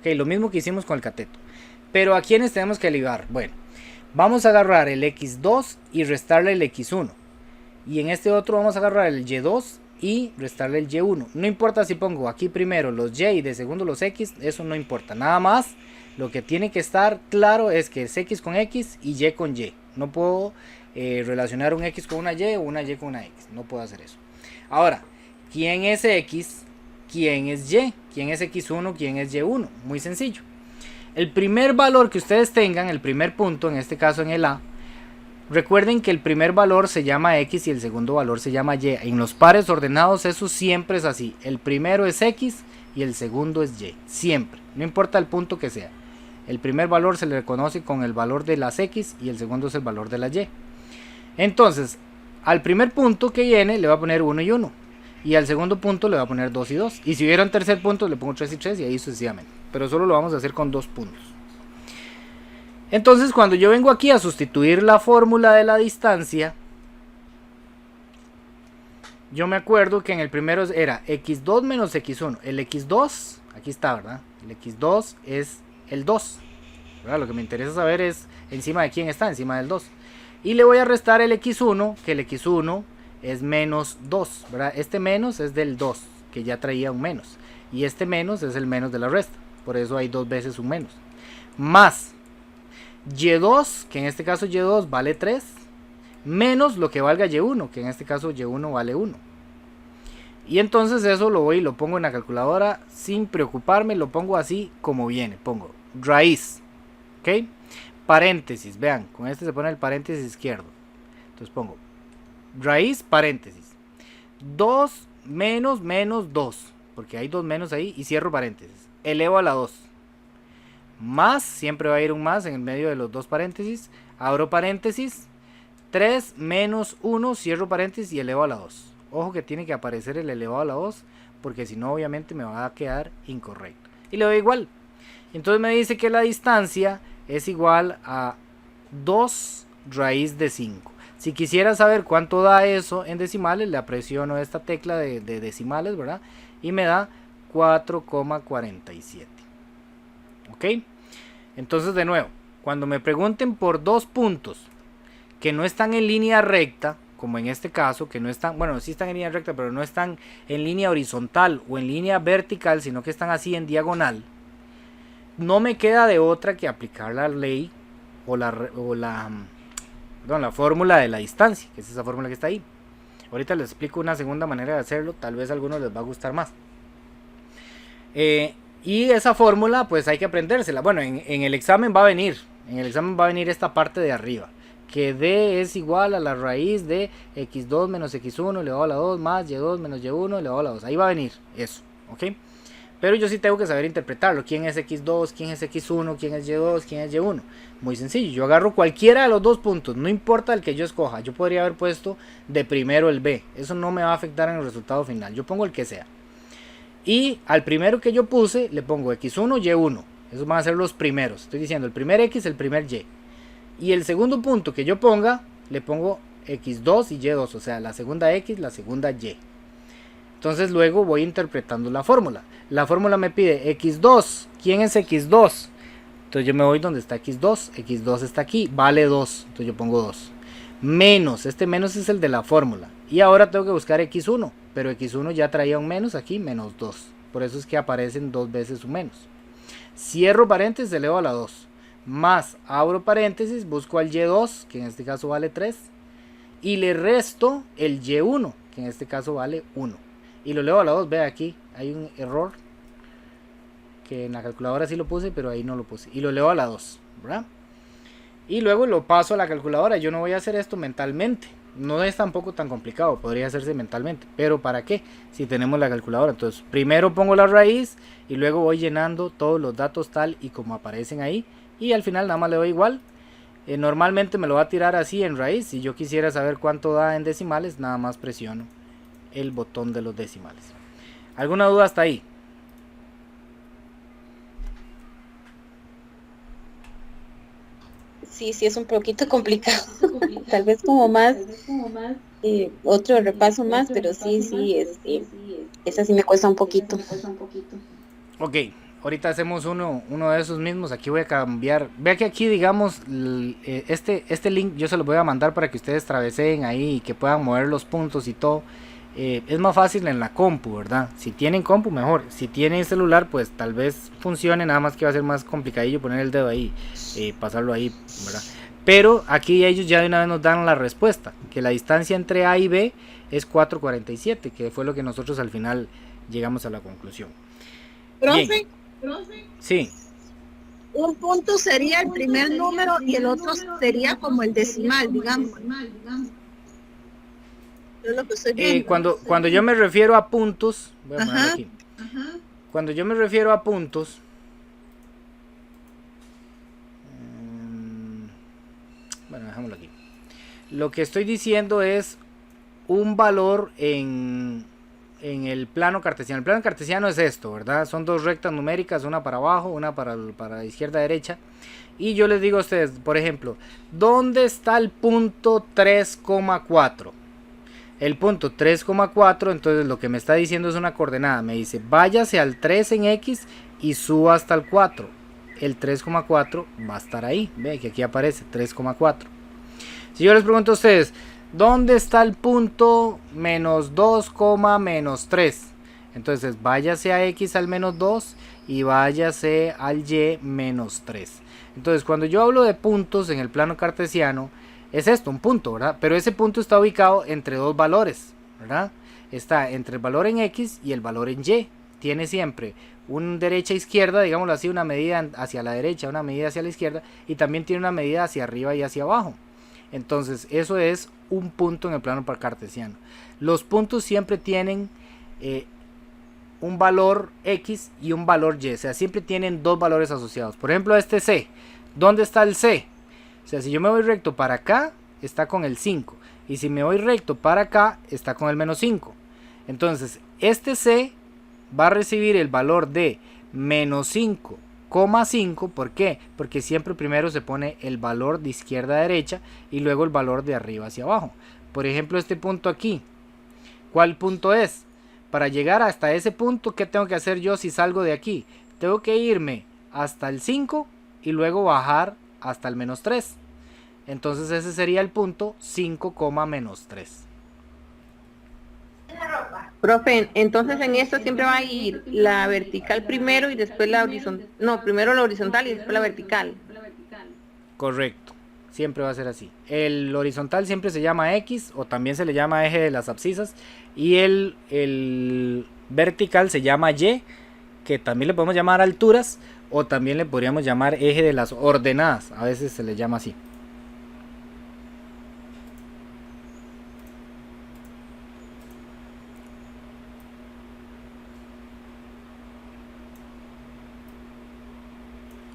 Speaker 1: Ok, lo mismo que hicimos con el cateto. Pero ¿a quiénes tenemos que elevar? Bueno, vamos a agarrar el x2 y restarle el x1. Y en este otro vamos a agarrar el y2 y restarle el y1. No importa si pongo aquí primero los y de segundo los x, eso no importa. Nada más lo que tiene que estar claro es que es x con x y con y. No puedo relacionar un x con una y o una y con una x. No puedo hacer eso. Ahora, ¿quién es x? ¿Quién es y? ¿Quién es x1? ¿Quién es y1? Muy sencillo. El primer valor que ustedes tengan, el primer punto, en este caso en el A, recuerden que el primer valor se llama x y el segundo valor se llama y. En los pares ordenados eso siempre es así. El primero es x y el segundo es y. Siempre. No importa el punto que sea. El primer valor se le reconoce con el valor de las x y el segundo es el valor de la y. Entonces, al primer punto que viene le va a poner 1 y 1. Y al segundo punto le va a poner 2 y 2. Y si hubiera un tercer punto le pongo 3 y 3 y ahí sucesivamente. Pero solo lo vamos a hacer con 2 puntos. Entonces cuando yo vengo aquí a sustituir la fórmula de la distancia, yo me acuerdo que en el primero era x2 menos x1. El x2, aquí está, ¿verdad? El x2 es el 2, ¿verdad? Lo que me interesa saber es encima de quién está, encima del 2. Y le voy a restar el x1, que el x1 es menos 2, ¿verdad? Este menos es del 2, que ya traía un menos. Y este menos es el menos de la resta. Por eso hay dos veces un menos. Más y2, que en este caso y2 vale 3. Menos lo que valga y1, que en este caso y1 vale 1. Y entonces eso lo voy y lo pongo en la calculadora sin preocuparme. Lo pongo así como viene. Pongo raíz. ¿Ok? Paréntesis. Vean, con este se pone el paréntesis izquierdo. Entonces pongo raíz, paréntesis. 2 menos menos 2. Porque hay dos menos ahí. Y cierro paréntesis. Elevo a la 2. Más, siempre va a ir un más en el medio de los dos paréntesis. Abro paréntesis. 3 menos 1. Cierro paréntesis y elevo a la 2. Ojo que tiene que aparecer el elevado a la 2. Porque si no obviamente me va a quedar incorrecto. Y le doy igual. Entonces me dice que la distancia es igual a 2 raíz de 5. Si quisiera saber cuánto da eso en decimales, le presiono esta tecla de decimales, ¿verdad? Y me da 4,47. ¿Ok? Entonces de nuevo, cuando me pregunten por dos puntos que no están en línea recta, como en este caso, que no están, bueno, sí están en línea recta, pero no están en línea horizontal o en línea vertical, sino que están así en diagonal, no me queda de otra que aplicar la ley o la fórmula de la distancia, que es esa fórmula que está ahí. Ahorita les explico una segunda manera de hacerlo, tal vez a algunos les va a gustar más. Y esa fórmula pues hay que aprendérsela. Bueno, en el examen va a venir, esta parte de arriba, que D es igual a la raíz de x2 menos x1 elevado a la 2 más y2 menos y1 elevado a la 2. Ahí va a venir eso, ¿ok? Pero yo sí tengo que saber interpretarlo. ¿Quién es x2? ¿Quién es x1? ¿Quién es y2? ¿Quién es y1? Muy sencillo. Yo agarro cualquiera de los dos puntos. No importa el que yo escoja. Yo podría haber puesto de primero el B. Eso no me va a afectar en el resultado final. Yo pongo el que sea. Y al primero que yo puse le pongo x1, y1. Esos van a ser los primeros. Estoy diciendo el primer x, el primer y. Y el segundo punto que yo ponga, le pongo x2 y y2, o sea, la segunda x, la segunda y. Entonces luego voy interpretando la fórmula. La fórmula me pide x2. ¿Quién es x2? Entonces yo me voy donde está x2. x2 está aquí, vale 2. Entonces yo pongo 2. Menos, este menos es el de la fórmula. Y ahora tengo que buscar x1. Pero x1 ya traía un menos aquí, menos 2. Por eso es que aparecen dos veces un menos. Cierro paréntesis, elevo a la 2. Más, abro paréntesis, busco al y2, que en este caso vale 3. Y le resto el y1, que en este caso vale 1. Y lo elevo a la 2, vea aquí, hay un error. Que en la calculadora sí lo puse, pero ahí no lo puse. Y lo elevo a la 2, ¿verdad? Y luego lo paso a la calculadora. Yo no voy a hacer esto mentalmente. No es tampoco tan complicado, podría hacerse mentalmente. Pero ¿para qué? Si tenemos la calculadora. Entonces, primero pongo la raíz y luego voy llenando todos los datos tal y como aparecen ahí. Y al final nada más le doy igual. Normalmente me lo va a tirar así en raíz. Si yo quisiera saber cuánto da en decimales, nada más presiono el botón de los decimales. ¿Alguna duda hasta ahí?
Speaker 3: Sí, es un poquito complicado. Tal vez como más, otro repaso más, pero sí, esa sí me cuesta un poquito.
Speaker 1: Ok, ahorita hacemos uno de esos mismos. Aquí voy a cambiar. Vea que aquí, digamos, este link yo se lo voy a mandar para que ustedes traveseen ahí y que puedan mover los puntos y todo. Es más fácil en la compu, ¿verdad? Si tienen compu, mejor. Si tienen celular, pues tal vez funcione. Nada más que va a ser más complicadillo poner el dedo ahí, pasarlo ahí, ¿verdad? Pero aquí ellos ya de una vez nos dan la respuesta. Que la distancia entre A y B es 4,47. Que fue lo que nosotros al final llegamos a la conclusión.
Speaker 6: Profe,
Speaker 1: Sí.
Speaker 6: un punto sería el primer número y el otro sería como el decimal, digamos. Es lo que estoy viendo.
Speaker 1: Cuando yo me refiero a puntos, voy a ponerlo aquí. Cuando yo me refiero a puntos, bueno, dejémoslo aquí. Lo que estoy diciendo es un valor en el plano cartesiano. El plano cartesiano es esto, ¿verdad? Son dos rectas numéricas, una para abajo, una para izquierda derecha. Y yo les digo a ustedes, por ejemplo, ¿dónde está el punto 3,4? El punto 3,4, entonces lo que me está diciendo es una coordenada. Me dice, váyase al 3 en X y suba hasta el 4. El 3,4 va a estar ahí. Ve que aquí aparece 3,4. Si yo les pregunto a ustedes, ¿dónde está el punto menos 2, menos 3? Entonces váyase a X al menos 2 y váyase al Y menos 3. Entonces cuando yo hablo de puntos en el plano cartesiano, es esto, un punto, ¿verdad? Pero ese punto está ubicado entre dos valores, ¿verdad? Está entre el valor en X y el valor en Y. Tiene siempre una derecha izquierda, digámoslo así, una medida hacia la derecha, una medida hacia la izquierda, y también tiene una medida hacia arriba y hacia abajo. Entonces, eso es un punto en el plano cartesiano. Los puntos siempre tienen un valor X y un valor Y, o sea, siempre tienen dos valores asociados. Por ejemplo, este C. ¿Dónde está el C? O sea, si yo me voy recto para acá, está con el 5. Y si me voy recto para acá, está con el menos 5. Entonces, este C va a recibir el valor de menos 5,5. ¿Por qué? Porque siempre primero se pone el valor de izquierda a derecha y luego el valor de arriba hacia abajo. Por ejemplo, este punto aquí. ¿Cuál punto es? Para llegar hasta ese punto, ¿qué tengo que hacer yo si salgo de aquí? Tengo que irme hasta el 5 y luego bajar hasta el menos 3. Entonces ese sería el punto 5, menos 3.
Speaker 7: Profe, entonces en esto siempre va a ir la vertical primero y después la horizontal. No, primero la horizontal y después la vertical.
Speaker 1: Correcto, siempre va a ser así. El horizontal siempre se llama X o también se le llama eje de las abscisas. Y el vertical se llama Y, que también le podemos llamar alturas. O también le podríamos llamar eje de las ordenadas. A veces se le llama así.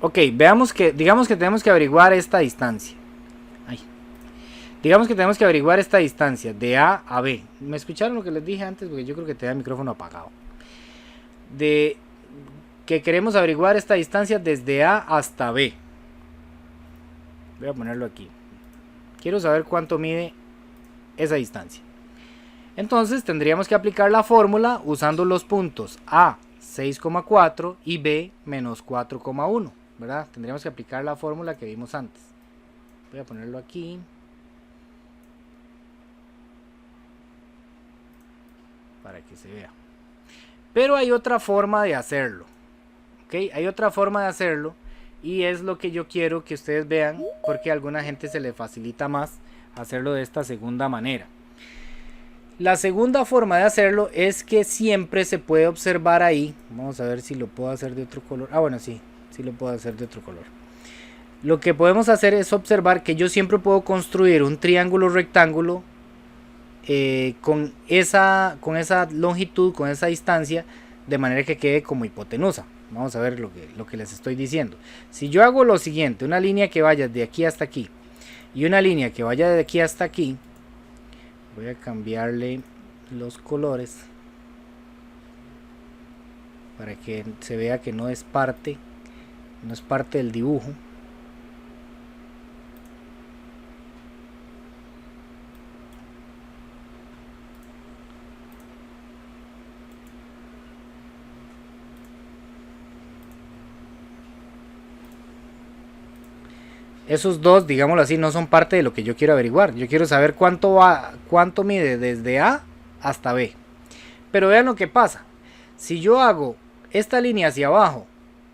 Speaker 1: Ok, veamos que, digamos que tenemos que averiguar esta distancia. Digamos que tenemos que averiguar esta distancia de A a B. ¿Me escucharon lo que les dije antes? Porque yo creo que tenía el micrófono apagado. Que queremos averiguar esta distancia desde A hasta B. Voy a ponerlo aquí. Quiero saber cuánto mide esa distancia. Entonces tendríamos que aplicar la fórmula usando los puntos A 6,4 y B menos 4,1, ¿verdad? Tendríamos que aplicar la fórmula que vimos antes. Voy a ponerlo aquí para que se vea. Pero hay otra forma de hacerlo, ¿ok? Hay otra forma de hacerlo y es lo que yo quiero que ustedes vean, porque a alguna gente se le facilita más hacerlo de esta segunda manera. La segunda forma de hacerlo es que siempre se puede observar ahí. Vamos a ver si lo puedo hacer de otro color. Ah, bueno, sí lo puedo hacer de otro color. Lo que podemos hacer es observar que yo siempre puedo construir un triángulo rectángulo con esa longitud, con esa distancia, de manera que quede como hipotenusa. Vamos a ver lo que les estoy diciendo. Si yo hago lo siguiente, una línea que vaya de aquí hasta aquí y una línea que vaya de aquí hasta aquí, voy a cambiarle los colores para que se vea que no es parte del dibujo. Esos dos, digámoslo así, no son parte de lo que yo quiero averiguar. Yo quiero saber cuánto mide desde A hasta B. Pero vean lo que pasa. Si yo hago esta línea hacia abajo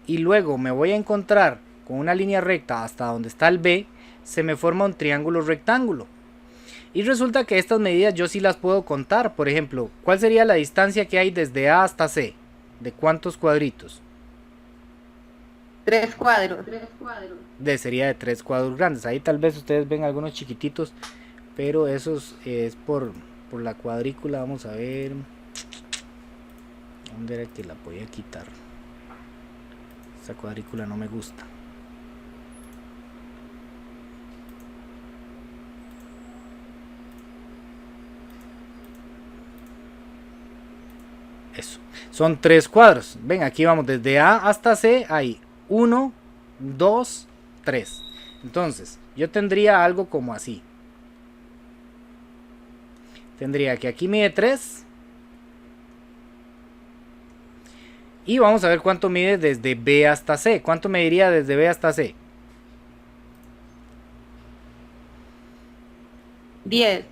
Speaker 1: y luego me voy a encontrar con una línea recta hasta donde está el B, se me forma un triángulo rectángulo. Y resulta que estas medidas yo sí las puedo contar. Por ejemplo, ¿cuál sería la distancia que hay desde A hasta C? ¿De cuántos cuadritos?
Speaker 7: 3 cuadros.
Speaker 1: Sería de 3 cuadros grandes. Ahí tal vez ustedes ven algunos chiquititos, pero eso es por la cuadrícula. Vamos a ver dónde era que la podía quitar. Esa cuadrícula no me gusta. Eso, son 3 cuadros. Ven, aquí vamos desde A hasta C. Hay 1, 2, 3. Entonces yo tendría algo como así. Tendría que aquí mide 3. Y vamos a ver cuánto mide desde B hasta C. ¿Cuánto mediría desde B hasta C?
Speaker 7: 10.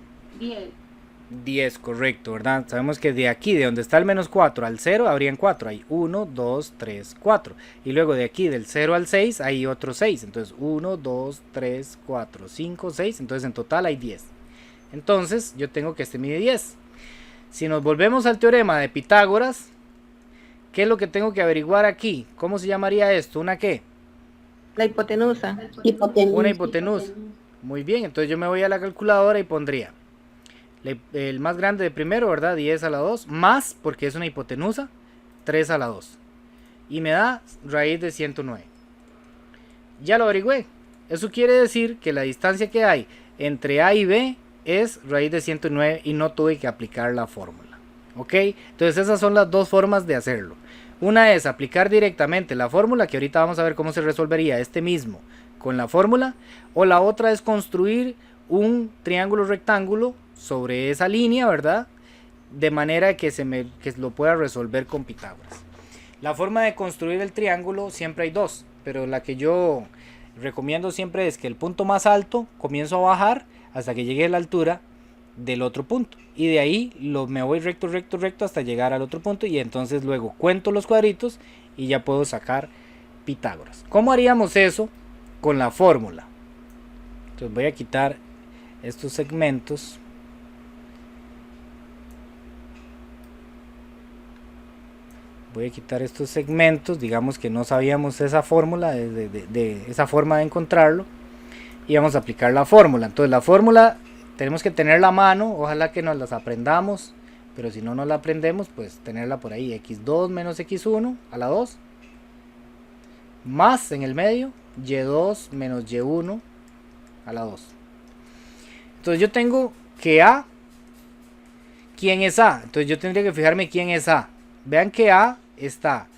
Speaker 1: 10, correcto, ¿verdad? Sabemos que de aquí, de donde está el menos 4 al 0, habrían 4. Hay 1, 2, 3, 4. Y luego de aquí, del 0 al 6, hay otros 6. Entonces 1, 2, 3, 4, 5, 6. Entonces en total hay 10. Entonces yo tengo que este mide 10. Si nos volvemos al teorema de Pitágoras, ¿qué es lo que tengo que averiguar aquí? ¿Cómo se llamaría esto? ¿Una qué?
Speaker 7: La hipotenusa.
Speaker 1: Una hipotenusa. Muy bien, entonces yo me voy a la calculadora y pondría el más grande de primero, ¿verdad? 10 a la 2, más, porque es una hipotenusa, 3 a la 2. Y me da raíz de 109. Ya lo averigüé. Eso quiere decir que la distancia que hay entre A y B es raíz de 109 y no tuve que aplicar la fórmula. ¿Ok? Entonces esas son las dos formas de hacerlo. Una es aplicar directamente la fórmula, que ahorita vamos a ver cómo se resolvería este mismo con la fórmula. O la otra es construir un triángulo rectángulo sobre esa línea, ¿verdad? De manera que lo pueda resolver con Pitágoras. La forma de construir el triángulo siempre hay dos, pero la que yo recomiendo siempre es que el punto más alto comienzo a bajar hasta que llegue a la altura del otro punto, y de ahí me voy recto hasta llegar al otro punto, y entonces luego cuento los cuadritos y ya puedo sacar Pitágoras. ¿Cómo haríamos eso con la fórmula? Entonces voy a quitar estos segmentos. Voy a quitar estos segmentos, digamos que no sabíamos esa fórmula, de esa forma de encontrarlo, y vamos a aplicar la fórmula. Entonces la fórmula tenemos que tenerla a mano, ojalá que nos las aprendamos, pero si no nos la aprendemos, pues tenerla por ahí. X2 menos X1 a la 2, más en el medio, Y2 menos Y1 a la 2. Entonces yo tengo que A, ¿quién es A? Entonces yo tendría que fijarme quién es A. Vean que A está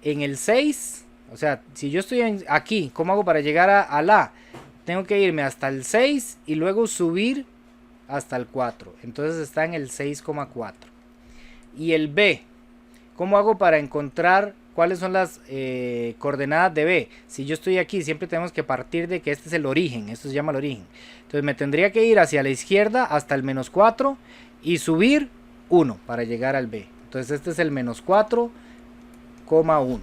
Speaker 1: en el 6, o sea, si yo estoy aquí, ¿cómo hago para llegar a la? Tengo que irme hasta el 6 y luego subir hasta el 4. Entonces está en el 6,4. Y el B, ¿cómo hago para encontrar cuáles son las coordenadas de B? Si yo estoy aquí, siempre tenemos que partir de que este es el origen. Esto se llama el origen. Entonces me tendría que ir hacia la izquierda hasta el menos 4 y subir 1 para llegar al B. Entonces este es el menos 4,1.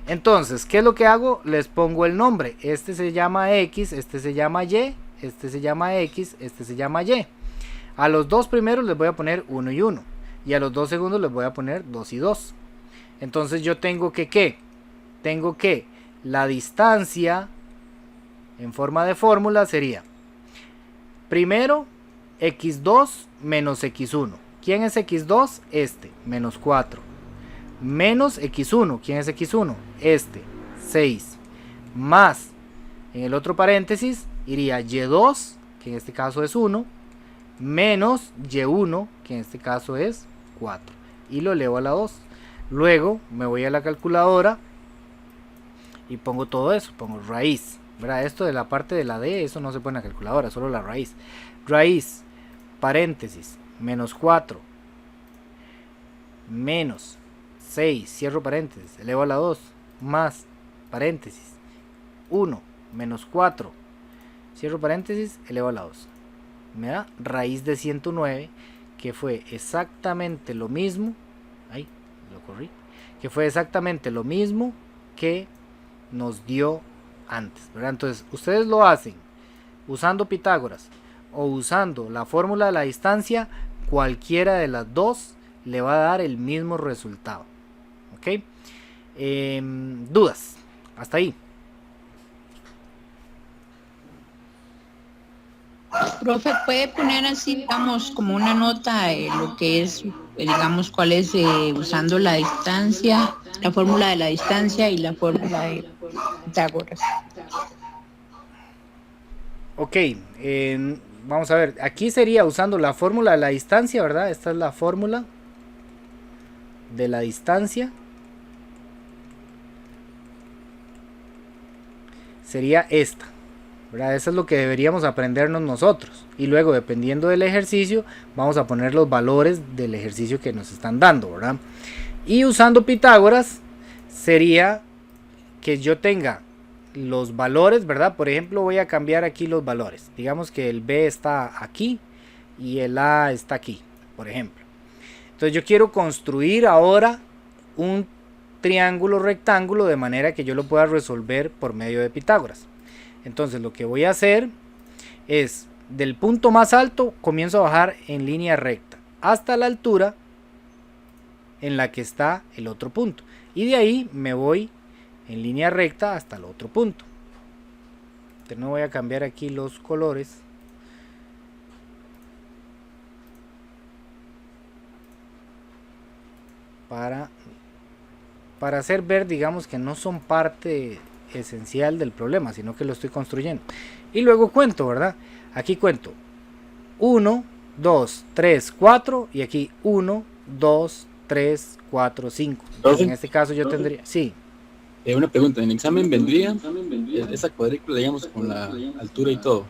Speaker 1: Entonces, ¿qué es lo que hago? Les pongo el nombre. Este se llama X, este se llama Y, este se llama X, este se llama Y. A los dos primeros les voy a poner 1 y 1. Y a los dos segundos les voy a poner 2 y 2. Entonces yo tengo que, ¿qué? Tengo que la distancia en forma de fórmula sería primero x2 menos x1. ¿Quién es x2? Este, menos 4. Menos x1. ¿Quién es x1? Este, 6. Más, en el otro paréntesis, iría y2, que en este caso es 1, menos y1, que en este caso es 4. Y lo elevo a la 2. Luego me voy a la calculadora y pongo todo eso. Pongo raíz, ¿verdad? Esto de la parte de la D, eso no se pone en la calculadora, solo la raíz. Raíz, paréntesis, menos 4, menos 6, cierro paréntesis, elevo a la 2, más, paréntesis, 1, menos 4, cierro paréntesis, elevo a la 2. Me da raíz de 109, que fue exactamente lo mismo, ahí, lo corrí, que fue exactamente lo mismo que nos dio antes, ¿verdad? Entonces, ustedes lo hacen usando Pitágoras o usando la fórmula de la distancia, cualquiera de las dos le va a dar el mismo resultado. ¿Ok? ¿Dudas? Hasta ahí.
Speaker 8: Profe, ¿puede poner así, digamos, como una nota de lo que es, digamos, cuál es usando la distancia, la fórmula de la distancia y la fórmula de Pitágoras?
Speaker 1: Ok, vamos a ver, aquí sería usando la fórmula de la distancia, ¿verdad? Esta es la fórmula de la distancia. Sería esta, ¿verdad? Eso es lo que deberíamos aprendernos nosotros. Y luego, dependiendo del ejercicio, vamos a poner los valores del ejercicio que nos están dando, ¿verdad? Y usando Pitágoras, sería que yo tenga los valores, ¿verdad? Por ejemplo, voy a cambiar aquí los valores. Digamos que el B está aquí y el A está aquí, por ejemplo. Entonces yo quiero construir ahora un triángulo rectángulo de manera que yo lo pueda resolver por medio de Pitágoras. Entonces lo que voy a hacer es, del punto más alto comienzo a bajar en línea recta hasta la altura en la que está el otro punto. Y de ahí me voy en línea recta hasta el otro punto. Entonces no voy a cambiar aquí los colores. Para hacer ver, digamos, que no son parte esencial del problema, sino que lo estoy construyendo. Y luego cuento, ¿verdad? Aquí cuento 1, 2, 3, 4 y aquí 1, 2, 3, 4, 5. Entonces, en este caso yo tendría, sí.
Speaker 9: Una pregunta, ¿en el examen vendría esa cuadrícula, digamos, con la altura y todo?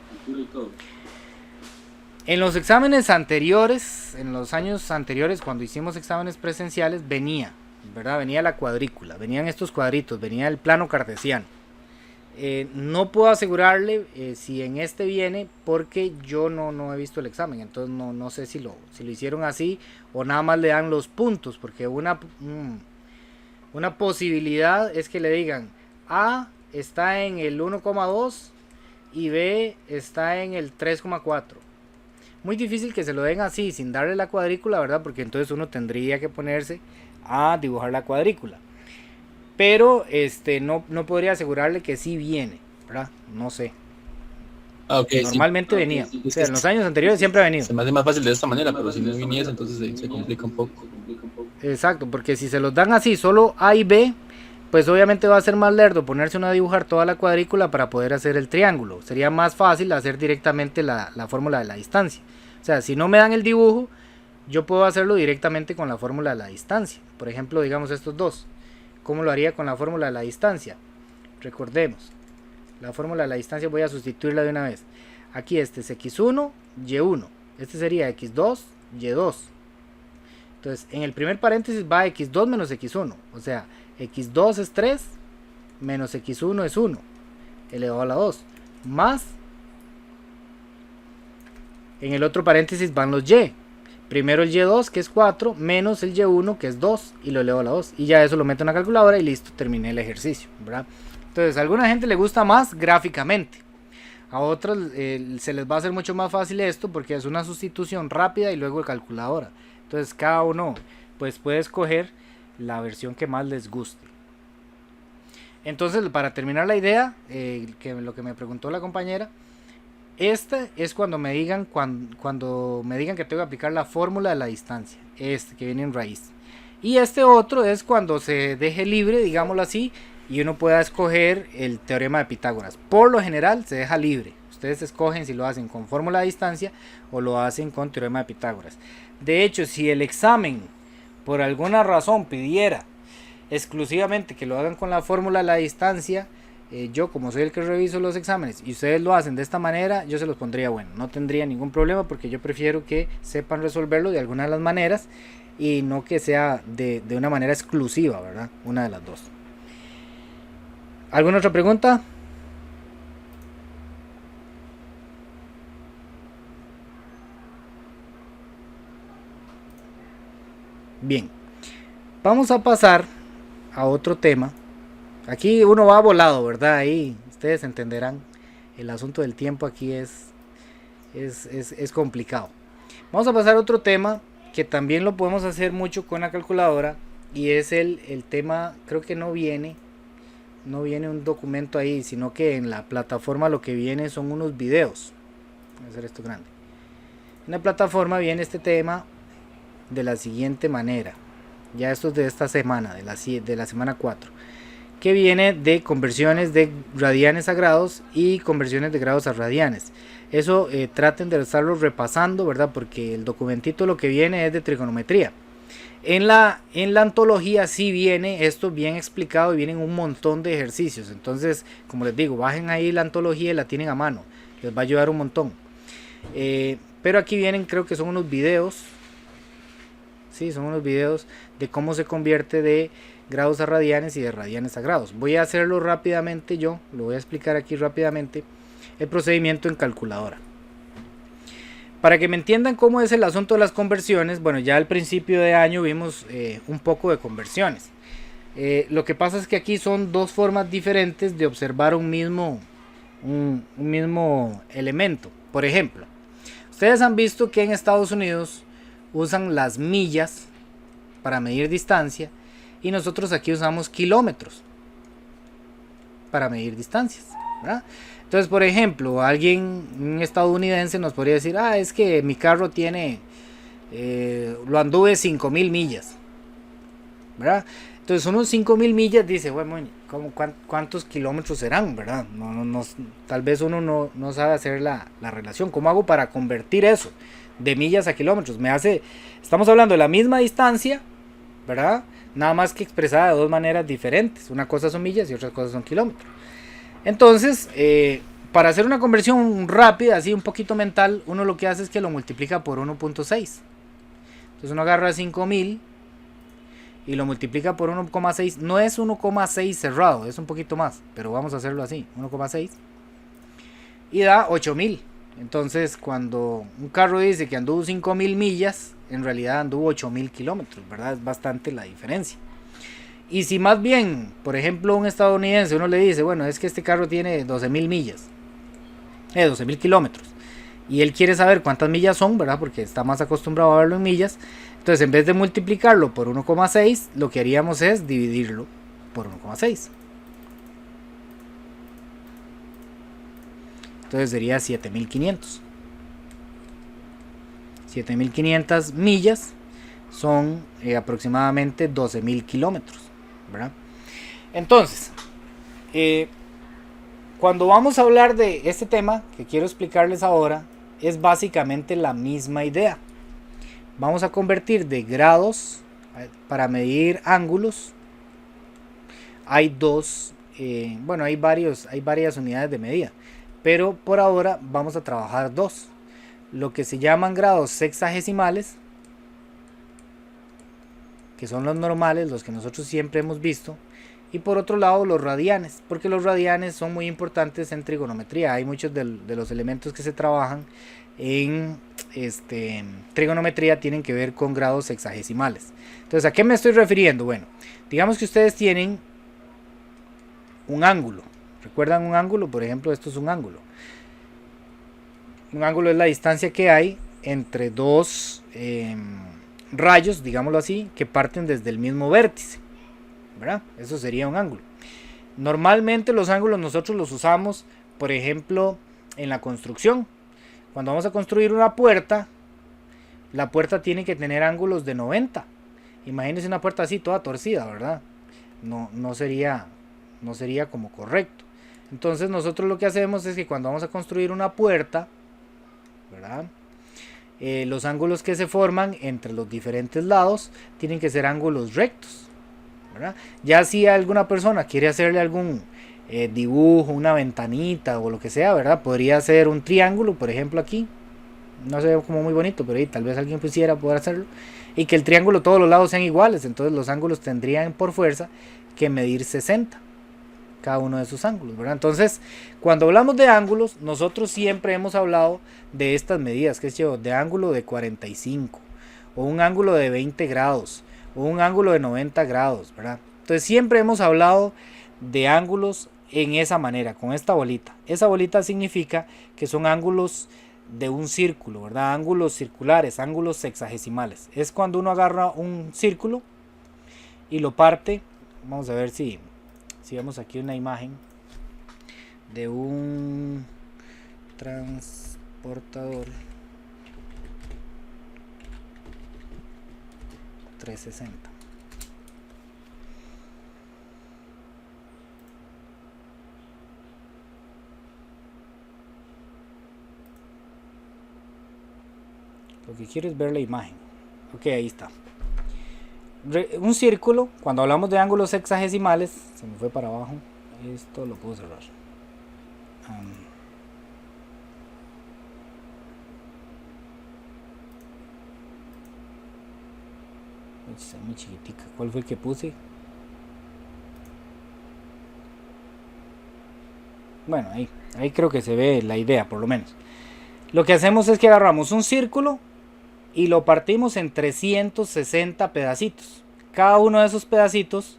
Speaker 1: En los exámenes anteriores, en los años anteriores, cuando hicimos exámenes presenciales, venía, ¿verdad? Venía la cuadrícula, venían estos cuadritos, venía el plano cartesiano. No puedo asegurarle si en este viene, porque yo no he visto el examen, entonces no sé si lo hicieron así o nada más le dan los puntos, porque una posibilidad es que le digan A está en el 1,2 y B está en el 3,4. Muy difícil que se lo den así sin darle la cuadrícula, ¿verdad? Porque entonces uno tendría que ponerse a dibujar la cuadrícula. Pero no podría asegurarle que sí viene, ¿verdad? No sé.
Speaker 9: Okay,
Speaker 1: normalmente
Speaker 9: sí.
Speaker 1: Venía. O sea, en los años anteriores siempre ha venido.
Speaker 9: Se me hace más fácil de esta manera, pero si no viniese, entonces se complica un poco.
Speaker 1: Exacto, porque si se los dan así, solo A y B, pues obviamente va a ser más lerdo ponerse uno a dibujar toda la cuadrícula para poder hacer el triángulo. Sería más fácil hacer directamente la fórmula de la distancia. O sea, si no me dan el dibujo, yo puedo hacerlo directamente con la fórmula de la distancia. Por ejemplo, digamos estos dos. ¿Cómo lo haría con la fórmula de la distancia? Recordemos, la fórmula de la distancia voy a sustituirla de una vez. Aquí este es x1, y1. Este sería x2, y2. Entonces, en el primer paréntesis va x2 menos x1. O sea, x2 es 3, menos x1 es 1, elevado a la 2. Más, en el otro paréntesis van los y. Primero el y2, que es 4, menos el y1, que es 2, y lo elevo a la 2. Y ya eso lo meto en la calculadora y listo, terminé el ejercicio, ¿verdad? Entonces, a alguna gente le gusta más gráficamente. A otros se les va a hacer mucho más fácil esto porque es una sustitución rápida y luego calculadora. Entonces, cada uno pues puede escoger la versión que más les guste. Entonces, para terminar la idea, lo que me preguntó la compañera, este es cuando me digan cuando me digan que tengo que aplicar la fórmula de la distancia, este que viene en raíz. Y este otro es cuando se deje libre, digámoslo así, y uno pueda escoger el teorema de Pitágoras. Por lo general se deja libre. Ustedes escogen si lo hacen con fórmula de distancia o lo hacen con teorema de Pitágoras. De hecho, si el examen por alguna razón pidiera exclusivamente que lo hagan con la fórmula de la distancia, yo como soy el que reviso los exámenes y ustedes lo hacen de esta manera, yo se los pondría bueno, no tendría ningún problema porque yo prefiero que sepan resolverlo de alguna de las maneras y no que sea de una manera exclusiva, ¿verdad? Una de las dos. ¿Alguna otra pregunta? Bien, vamos a pasar a otro tema. Aquí uno va volado, ¿verdad? Ahí ustedes entenderán. El asunto del tiempo aquí es complicado. Vamos a pasar a otro tema que también lo podemos hacer mucho con la calculadora. Y es el tema, creo que no viene un documento ahí, sino que en la plataforma lo que viene son unos videos. Voy a hacer esto grande. En la plataforma viene este tema de la siguiente manera. Ya esto es de esta semana, de la semana 4. Que viene de conversiones de radianes a grados y conversiones de grados a radianes. Eso traten de estarlo repasando, ¿verdad? Porque el documentito lo que viene es de trigonometría. En la antología sí viene esto bien explicado y vienen un montón de ejercicios. Entonces, como les digo, bajen ahí la antología y la tienen a mano. Les va a ayudar un montón. Pero aquí vienen, creo que son unos videos. Sí, son unos videos de cómo se convierte de grados a radianes y de radianes a grados. Voy a hacerlo rápidamente yo, lo voy a explicar aquí rápidamente, el procedimiento en calculadora. Para que me entiendan cómo es el asunto de las conversiones, bueno, ya al principio de año vimos un poco de conversiones. Lo que pasa es que aquí son dos formas diferentes de observar un mismo elemento. Por ejemplo, ustedes han visto que en Estados Unidos usan las millas para medir distancia y nosotros aquí usamos kilómetros para medir distancias, ¿verdad? Entonces, por ejemplo, un estadounidense nos podría decir, es que mi carro tiene, lo anduve 5.000 millas, ¿verdad? Entonces, unos 5.000 millas dice, bueno, ¿cuántos kilómetros serán, verdad? Tal vez uno no sabe hacer la relación. ¿Cómo hago para convertir eso de millas a kilómetros? Estamos hablando de la misma distancia, ¿verdad? Nada más que expresada de dos maneras diferentes. Una cosa son millas y otra cosa son kilómetros. Entonces, para hacer una conversión rápida, así un poquito mental, uno lo que hace es que lo multiplica por 1.6. Entonces uno agarra 5.000 y lo multiplica por 1.6. No es 1.6 cerrado, es un poquito más, pero vamos a hacerlo así, 1.6. Y da 8.000. Entonces, cuando un carro dice que anduvo 5.000 millas, en realidad anduvo 8.000 kilómetros, ¿verdad? Es bastante la diferencia. Y si más bien, por ejemplo, un estadounidense, uno le dice, bueno, es que este carro tiene 12.000 millas, 12.000 kilómetros, y él quiere saber cuántas millas son, ¿verdad? Porque está más acostumbrado a verlo en millas. Entonces, en vez de multiplicarlo por 1.6, lo que haríamos es dividirlo por 1.6. Entonces sería 7.500. 7.500 millas son aproximadamente 12.000 kilómetros, ¿verdad? Entonces, cuando vamos a hablar de este tema que quiero explicarles ahora, es básicamente la misma idea. Vamos a convertir de grados para medir ángulos. Hay varias unidades de medida, pero por ahora vamos a trabajar dos, lo que se llaman grados sexagesimales, que son los normales, los que nosotros siempre hemos visto, y por otro lado los radianes, porque los radianes son muy importantes en trigonometría. Hay muchos de los elementos que se trabajan en trigonometría tienen que ver con grados sexagesimales. Entonces, ¿a qué me estoy refiriendo? Bueno, digamos que ustedes tienen un ángulo. ¿Recuerdan un ángulo? Por ejemplo, esto es un ángulo. Un ángulo es la distancia que hay entre dos rayos, digámoslo así, que parten desde el mismo vértice, ¿verdad? Eso sería un ángulo. Normalmente los ángulos nosotros los usamos, por ejemplo, en la construcción. Cuando vamos a construir una puerta, la puerta tiene que tener ángulos de 90. Imagínense una puerta así, toda torcida, ¿verdad? No sería como correcto. Entonces nosotros lo que hacemos es que cuando vamos a construir una puerta, ¿verdad? Los ángulos que se forman entre los diferentes lados tienen que ser ángulos rectos, ¿verdad? Ya si alguna persona quiere hacerle algún dibujo, una ventanita o lo que sea, ¿verdad? Podría hacer un triángulo, por ejemplo aquí. No se ve como muy bonito, pero ahí tal vez alguien quisiera poder hacerlo. Y que el triángulo todos los lados sean iguales. Entonces los ángulos tendrían por fuerza que medir 60. Cada uno de sus ángulos, ¿verdad? Entonces, cuando hablamos de ángulos, nosotros siempre hemos hablado de estas medidas, que es de ángulo de 45, o un ángulo de 20 grados, o un ángulo de 90 grados, ¿verdad? Entonces siempre hemos hablado de ángulos en esa manera, con esta bolita. Esa bolita significa que son ángulos de un círculo, ¿verdad? Ángulos circulares, ángulos sexagesimales. Es cuando uno agarra un círculo y lo parte. Vamos a ver si vemos aquí una imagen de un transportador 360. Lo que quiero es ver la imagen. Ok, ahí está. Un círculo, cuando hablamos de ángulos sexagesimales, se me fue para abajo, esto lo puedo cerrar. Está muy chiquitica. ¿Cuál fue el que puse? Bueno, ahí creo que se ve la idea, por lo menos. Lo que hacemos es que agarramos un círculo y lo partimos en 360 pedacitos. Cada uno de esos pedacitos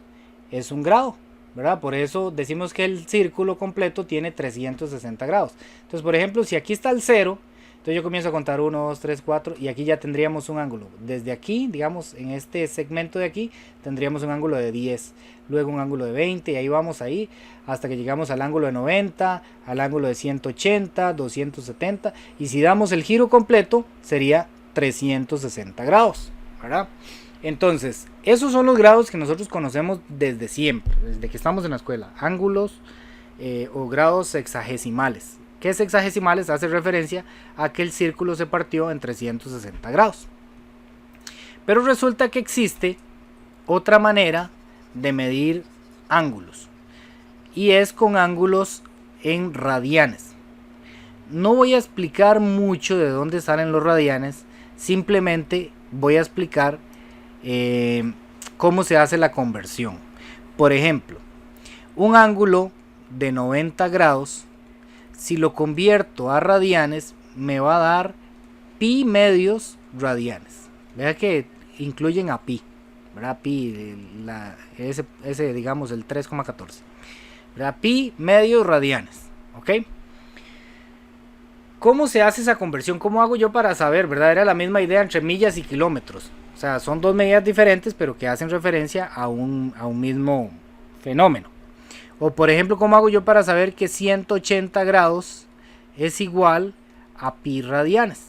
Speaker 1: es un grado, ¿verdad? Por eso decimos que el círculo completo tiene 360 grados. Entonces, por ejemplo, si aquí está el 0, entonces yo comienzo a contar 1, 2, 3, 4 y aquí ya tendríamos un ángulo. Desde aquí, digamos, en este segmento de aquí, tendríamos un ángulo de 10, luego un ángulo de 20 y ahí vamos ahí hasta que llegamos al ángulo de 90, al ángulo de 180, 270 y si damos el giro completo sería 360 grados, ¿verdad? Entonces, esos son los grados que nosotros conocemos desde siempre, desde que estamos en la escuela, ángulos o grados sexagesimales. ¿Qué sexagesimales? Hace referencia a que el círculo se partió en 360 grados. Pero resulta que existe otra manera de medir ángulos y es con ángulos en radianes. No voy a explicar mucho de dónde salen los radianes, simplemente voy a explicar cómo se hace la conversión. Por ejemplo, un ángulo de 90 grados, si lo convierto a radianes, me va a dar pi medios radianes. Vea que incluyen a pi, ¿verdad? Pi, ese digamos el 3,14. ¿Verdad? Pi medios radianes, ¿ok? ¿Cómo se hace esa conversión? ¿Cómo hago yo para saber, verdad? Era la misma idea entre millas y kilómetros. O sea, son dos medidas diferentes, pero que hacen referencia a un mismo fenómeno. O por ejemplo, ¿cómo hago yo para saber que 180 grados es igual a pi radianes?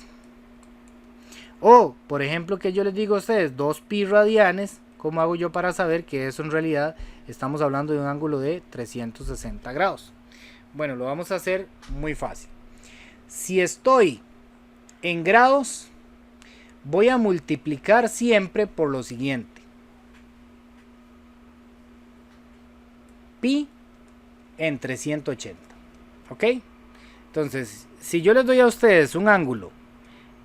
Speaker 1: O, por ejemplo, que yo les digo a ustedes 2 pi radianes, ¿cómo hago yo para saber que eso en realidad estamos hablando de un ángulo de 360 grados? Bueno, lo vamos a hacer muy fácil. Si estoy en grados, voy a multiplicar siempre por lo siguiente. Pi entre 180. ¿Ok? Entonces, si yo les doy a ustedes un ángulo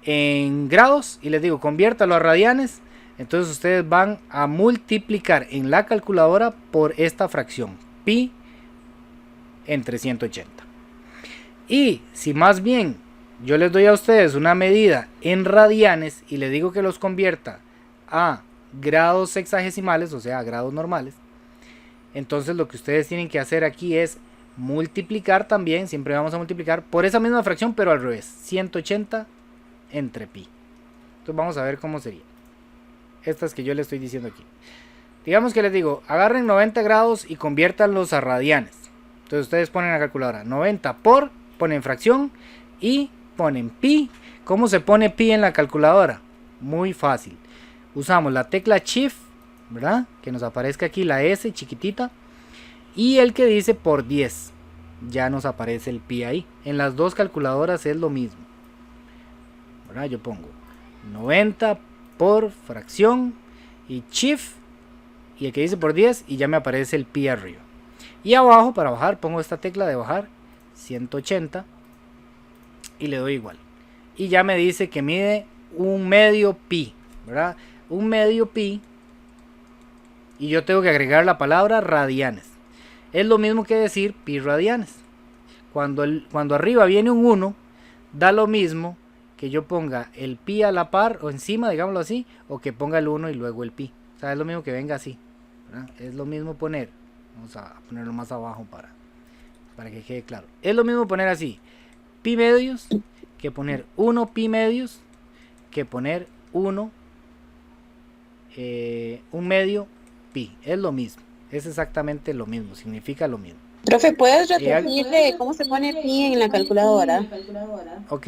Speaker 1: en grados y les digo conviértalo a radianes, entonces ustedes van a multiplicar en la calculadora por esta fracción, pi entre 180. Y si más bien yo les doy a ustedes una medida en radianes y les digo que los convierta a grados sexagesimales, o sea, a grados normales, entonces lo que ustedes tienen que hacer aquí es multiplicar también, siempre vamos a multiplicar por esa misma fracción, pero al revés, 180 entre pi. Entonces vamos a ver cómo sería. Estas que yo les estoy diciendo aquí. Digamos que les digo, agarren 90 grados y conviértanlos a radianes. Entonces ustedes ponen la calculadora 90 por, ponen fracción y ponen pi. ¿Cómo se pone pi en la calculadora? Muy fácil. Usamos la tecla Shift, ¿verdad? Que nos aparezca aquí la S chiquitita. Y el que dice por 10. Ya nos aparece el pi ahí. En las dos calculadoras es lo mismo, ¿verdad? Yo pongo 90 por fracción y Shift y el que dice por 10 y ya me aparece el pi arriba. Y abajo para bajar pongo esta tecla de bajar 180 y le doy igual. Y ya me dice que mide un medio pi, ¿verdad? Un medio pi. Y yo tengo que agregar la palabra radianes. Es lo mismo que decir pi radianes. Cuando arriba viene un 1, da lo mismo que yo ponga el pi a la par o encima, digámoslo así, o que ponga el 1 y luego el pi. O sea, es lo mismo que venga así, ¿verdad? Es lo mismo poner, vamos a ponerlo más abajo para que quede claro. Es lo mismo poner así, pi medios, que poner 1 pi medios, que poner 1, un medio pi. Es lo mismo, es exactamente lo mismo, significa lo mismo.
Speaker 3: Profe, ¿puedes repetirle cómo se pone pi en la calculadora?
Speaker 1: Ok,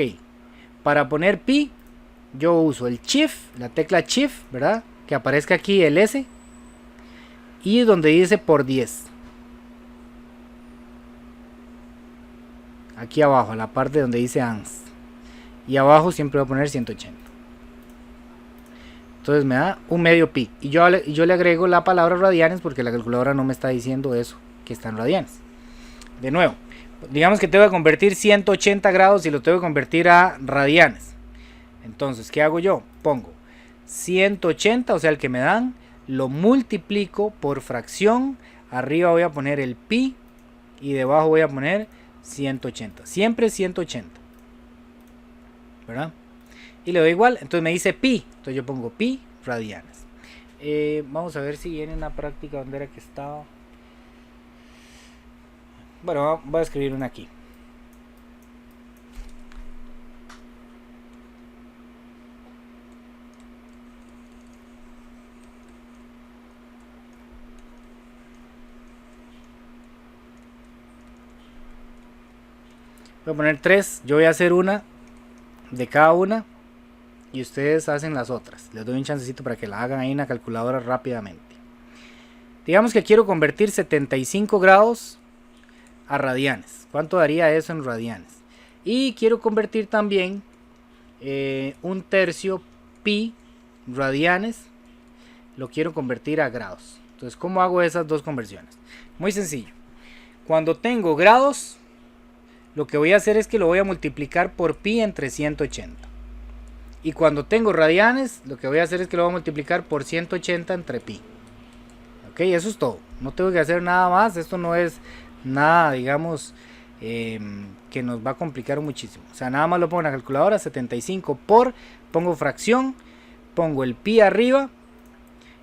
Speaker 1: para poner pi, yo uso el Shift, la tecla Shift, ¿verdad? Que aparezca aquí el S y donde dice por 10. Aquí abajo, la parte donde dice ANS. Y abajo siempre voy a poner 180. Entonces me da un medio pi. Y yo le agrego la palabra radianes porque la calculadora no me está diciendo eso, que está en radianes. De nuevo, digamos que tengo que convertir 180 grados y lo tengo que convertir a radianes. Entonces, ¿qué hago yo? Pongo 180, o sea, el que me dan, lo multiplico por fracción. Arriba voy a poner el pi y debajo voy a poner 180. Siempre 180, ¿verdad? Y le doy igual, entonces me dice pi. Entonces yo pongo pi radianes. Vamos a ver si viene una práctica donde era que estaba. Bueno, voy a escribir una aquí. Voy a poner 3. Yo voy a hacer una de cada una y ustedes hacen las otras. Les doy un chancecito para que la hagan ahí en la calculadora rápidamente. Digamos que quiero convertir 75 grados a radianes. ¿Cuánto daría eso en radianes? Y quiero convertir también un tercio pi radianes. Lo quiero convertir a grados. Entonces, ¿cómo hago esas dos conversiones? Muy sencillo. Cuando tengo grados, lo que voy a hacer es que lo voy a multiplicar por pi entre 180. Y cuando tengo radianes, lo que voy a hacer es que lo voy a multiplicar por 180 entre pi. Ok, eso es todo. No tengo que hacer nada más. Esto no es nada, digamos, que nos va a complicar muchísimo. O sea, nada más lo pongo en la calculadora, 75 por, pongo fracción, pongo el pi arriba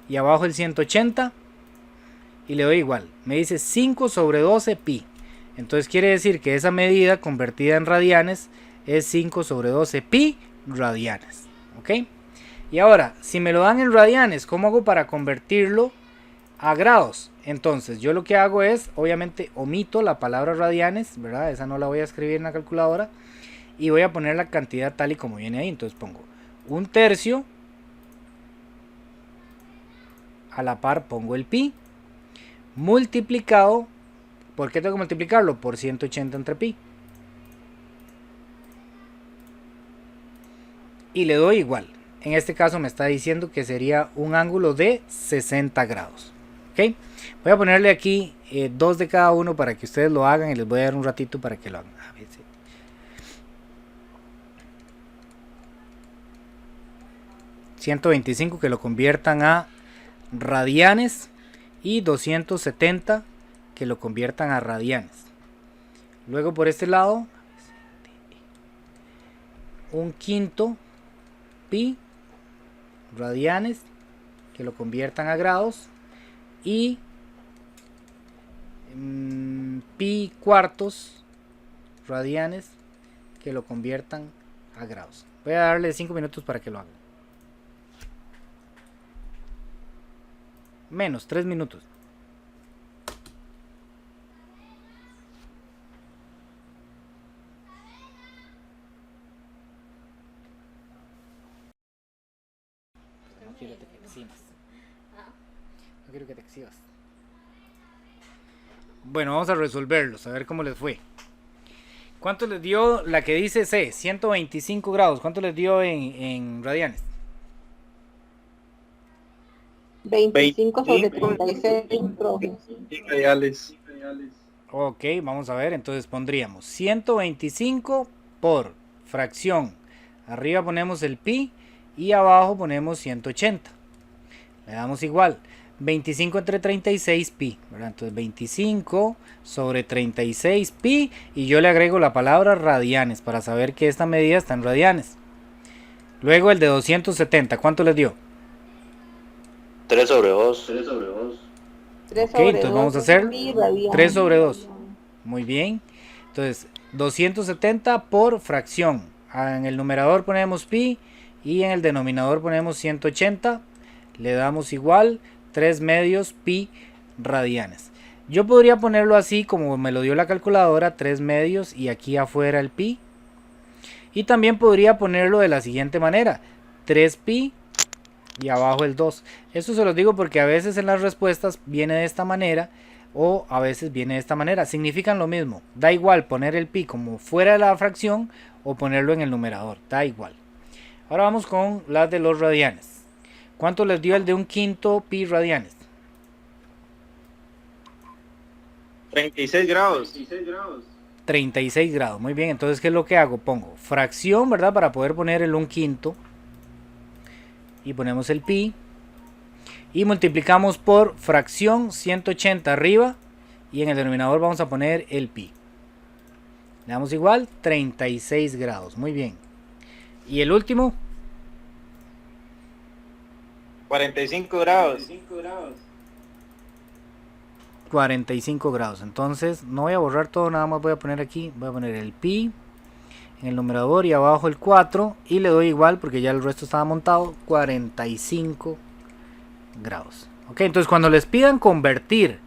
Speaker 1: y abajo el 180 y le doy igual. Me dice 5 sobre 12 pi. Entonces quiere decir que esa medida convertida en radianes es 5 sobre 12 pi radianes. ¿Ok? Y ahora, si me lo dan en radianes, ¿cómo hago para convertirlo a grados? Entonces yo lo que hago es, obviamente omito la palabra radianes, ¿verdad? Esa no la voy a escribir en la calculadora. Y voy a poner la cantidad tal y como viene ahí. Entonces pongo un tercio. A la par pongo el pi. Multiplicado. ¿Por qué tengo que multiplicarlo? Por 180 entre pi. Y le doy igual. En este caso me está diciendo que sería un ángulo de 60 grados. ¿Ok? Voy a ponerle aquí 2 de cada uno para que ustedes lo hagan y les voy a dar un ratito para que lo hagan. A ver, 125 que lo conviertan a radianes y 270 que lo conviertan a radianes. Luego por este lado, un quinto pi radianes que lo conviertan a grados y pi cuartos radianes que lo conviertan a grados. Voy a darle 5 minutos para que lo hagan. Menos 3 minutos. No quiero que te exhibas. No quiero que te exhibas. Bueno, vamos a resolverlos, a ver cómo les fue. ¿Cuánto les dio la que dice C? 125 grados. ¿Cuánto les dio en radianes?
Speaker 7: 25 sobre 36, profe.
Speaker 5: Reales.
Speaker 1: Ok, vamos a ver. Entonces pondríamos 125 por fracción. Arriba ponemos el pi y abajo ponemos 180. Le damos igual. 25 entre 36 pi, ¿verdad? Entonces 25 sobre 36 pi y yo le agrego la palabra radianes para saber que esta medida está en radianes. Luego el de 270, ¿cuánto les dio?
Speaker 10: 3 sobre 2.
Speaker 1: Ok, entonces vamos a hacer 3 sobre 2. Muy bien. Entonces 270 por fracción. En el numerador ponemos pi y en el denominador ponemos 180. Le damos igual 3 medios pi radianes. Yo podría ponerlo así como me lo dio la calculadora, 3 medios y aquí afuera el pi. Y también podría ponerlo de la siguiente manera, 3 pi y abajo el 2. Esto se los digo porque a veces en las respuestas viene de esta manera o a veces viene de esta manera. Significan lo mismo. Da igual poner el pi como fuera de la fracción o ponerlo en el numerador. Da igual. Ahora vamos con las de los radianes. ¿Cuánto les dio el de un quinto pi radianes?
Speaker 4: 36 grados.
Speaker 1: 36 grados. Muy bien, entonces ¿qué es lo que hago? Pongo fracción, ¿verdad? Para poder poner el un quinto. Y ponemos el pi. Y multiplicamos por fracción 180 arriba. Y en el denominador vamos a poner el pi. Le damos igual 36 grados. Muy bien. Y el último.
Speaker 4: 45 grados.
Speaker 1: 45 grados. Entonces no voy a borrar todo, nada más voy a poner aquí. Voy a poner el pi en el numerador y abajo el 4. Y le doy igual porque ya el resto estaba montado. 45 grados. Ok, entonces cuando les pidan convertir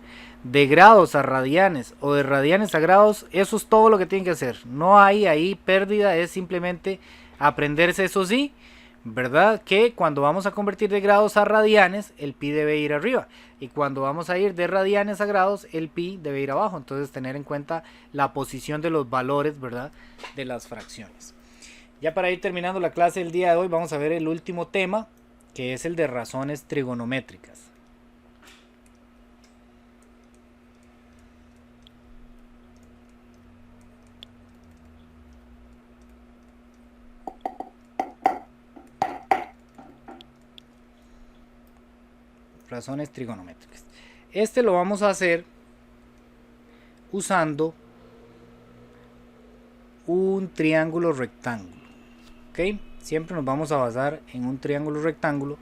Speaker 1: de grados a radianes o de radianes a grados, eso es todo lo que tienen que hacer. No hay ahí pérdida, es simplemente aprenderse eso sí. ¿Verdad? Que cuando vamos a convertir de grados a radianes, el pi debe ir arriba. Y cuando vamos a ir de radianes a grados, el pi debe ir abajo. Entonces tener en cuenta la posición de los valores, ¿verdad? De las fracciones. Ya para ir terminando la clase del día de hoy, vamos a ver el último tema, que es el de razones trigonométricas. Razones trigonométricas. Este lo vamos a hacer usando un triángulo rectángulo. ¿Ok? Siempre nos vamos a basar en un triángulo rectángulo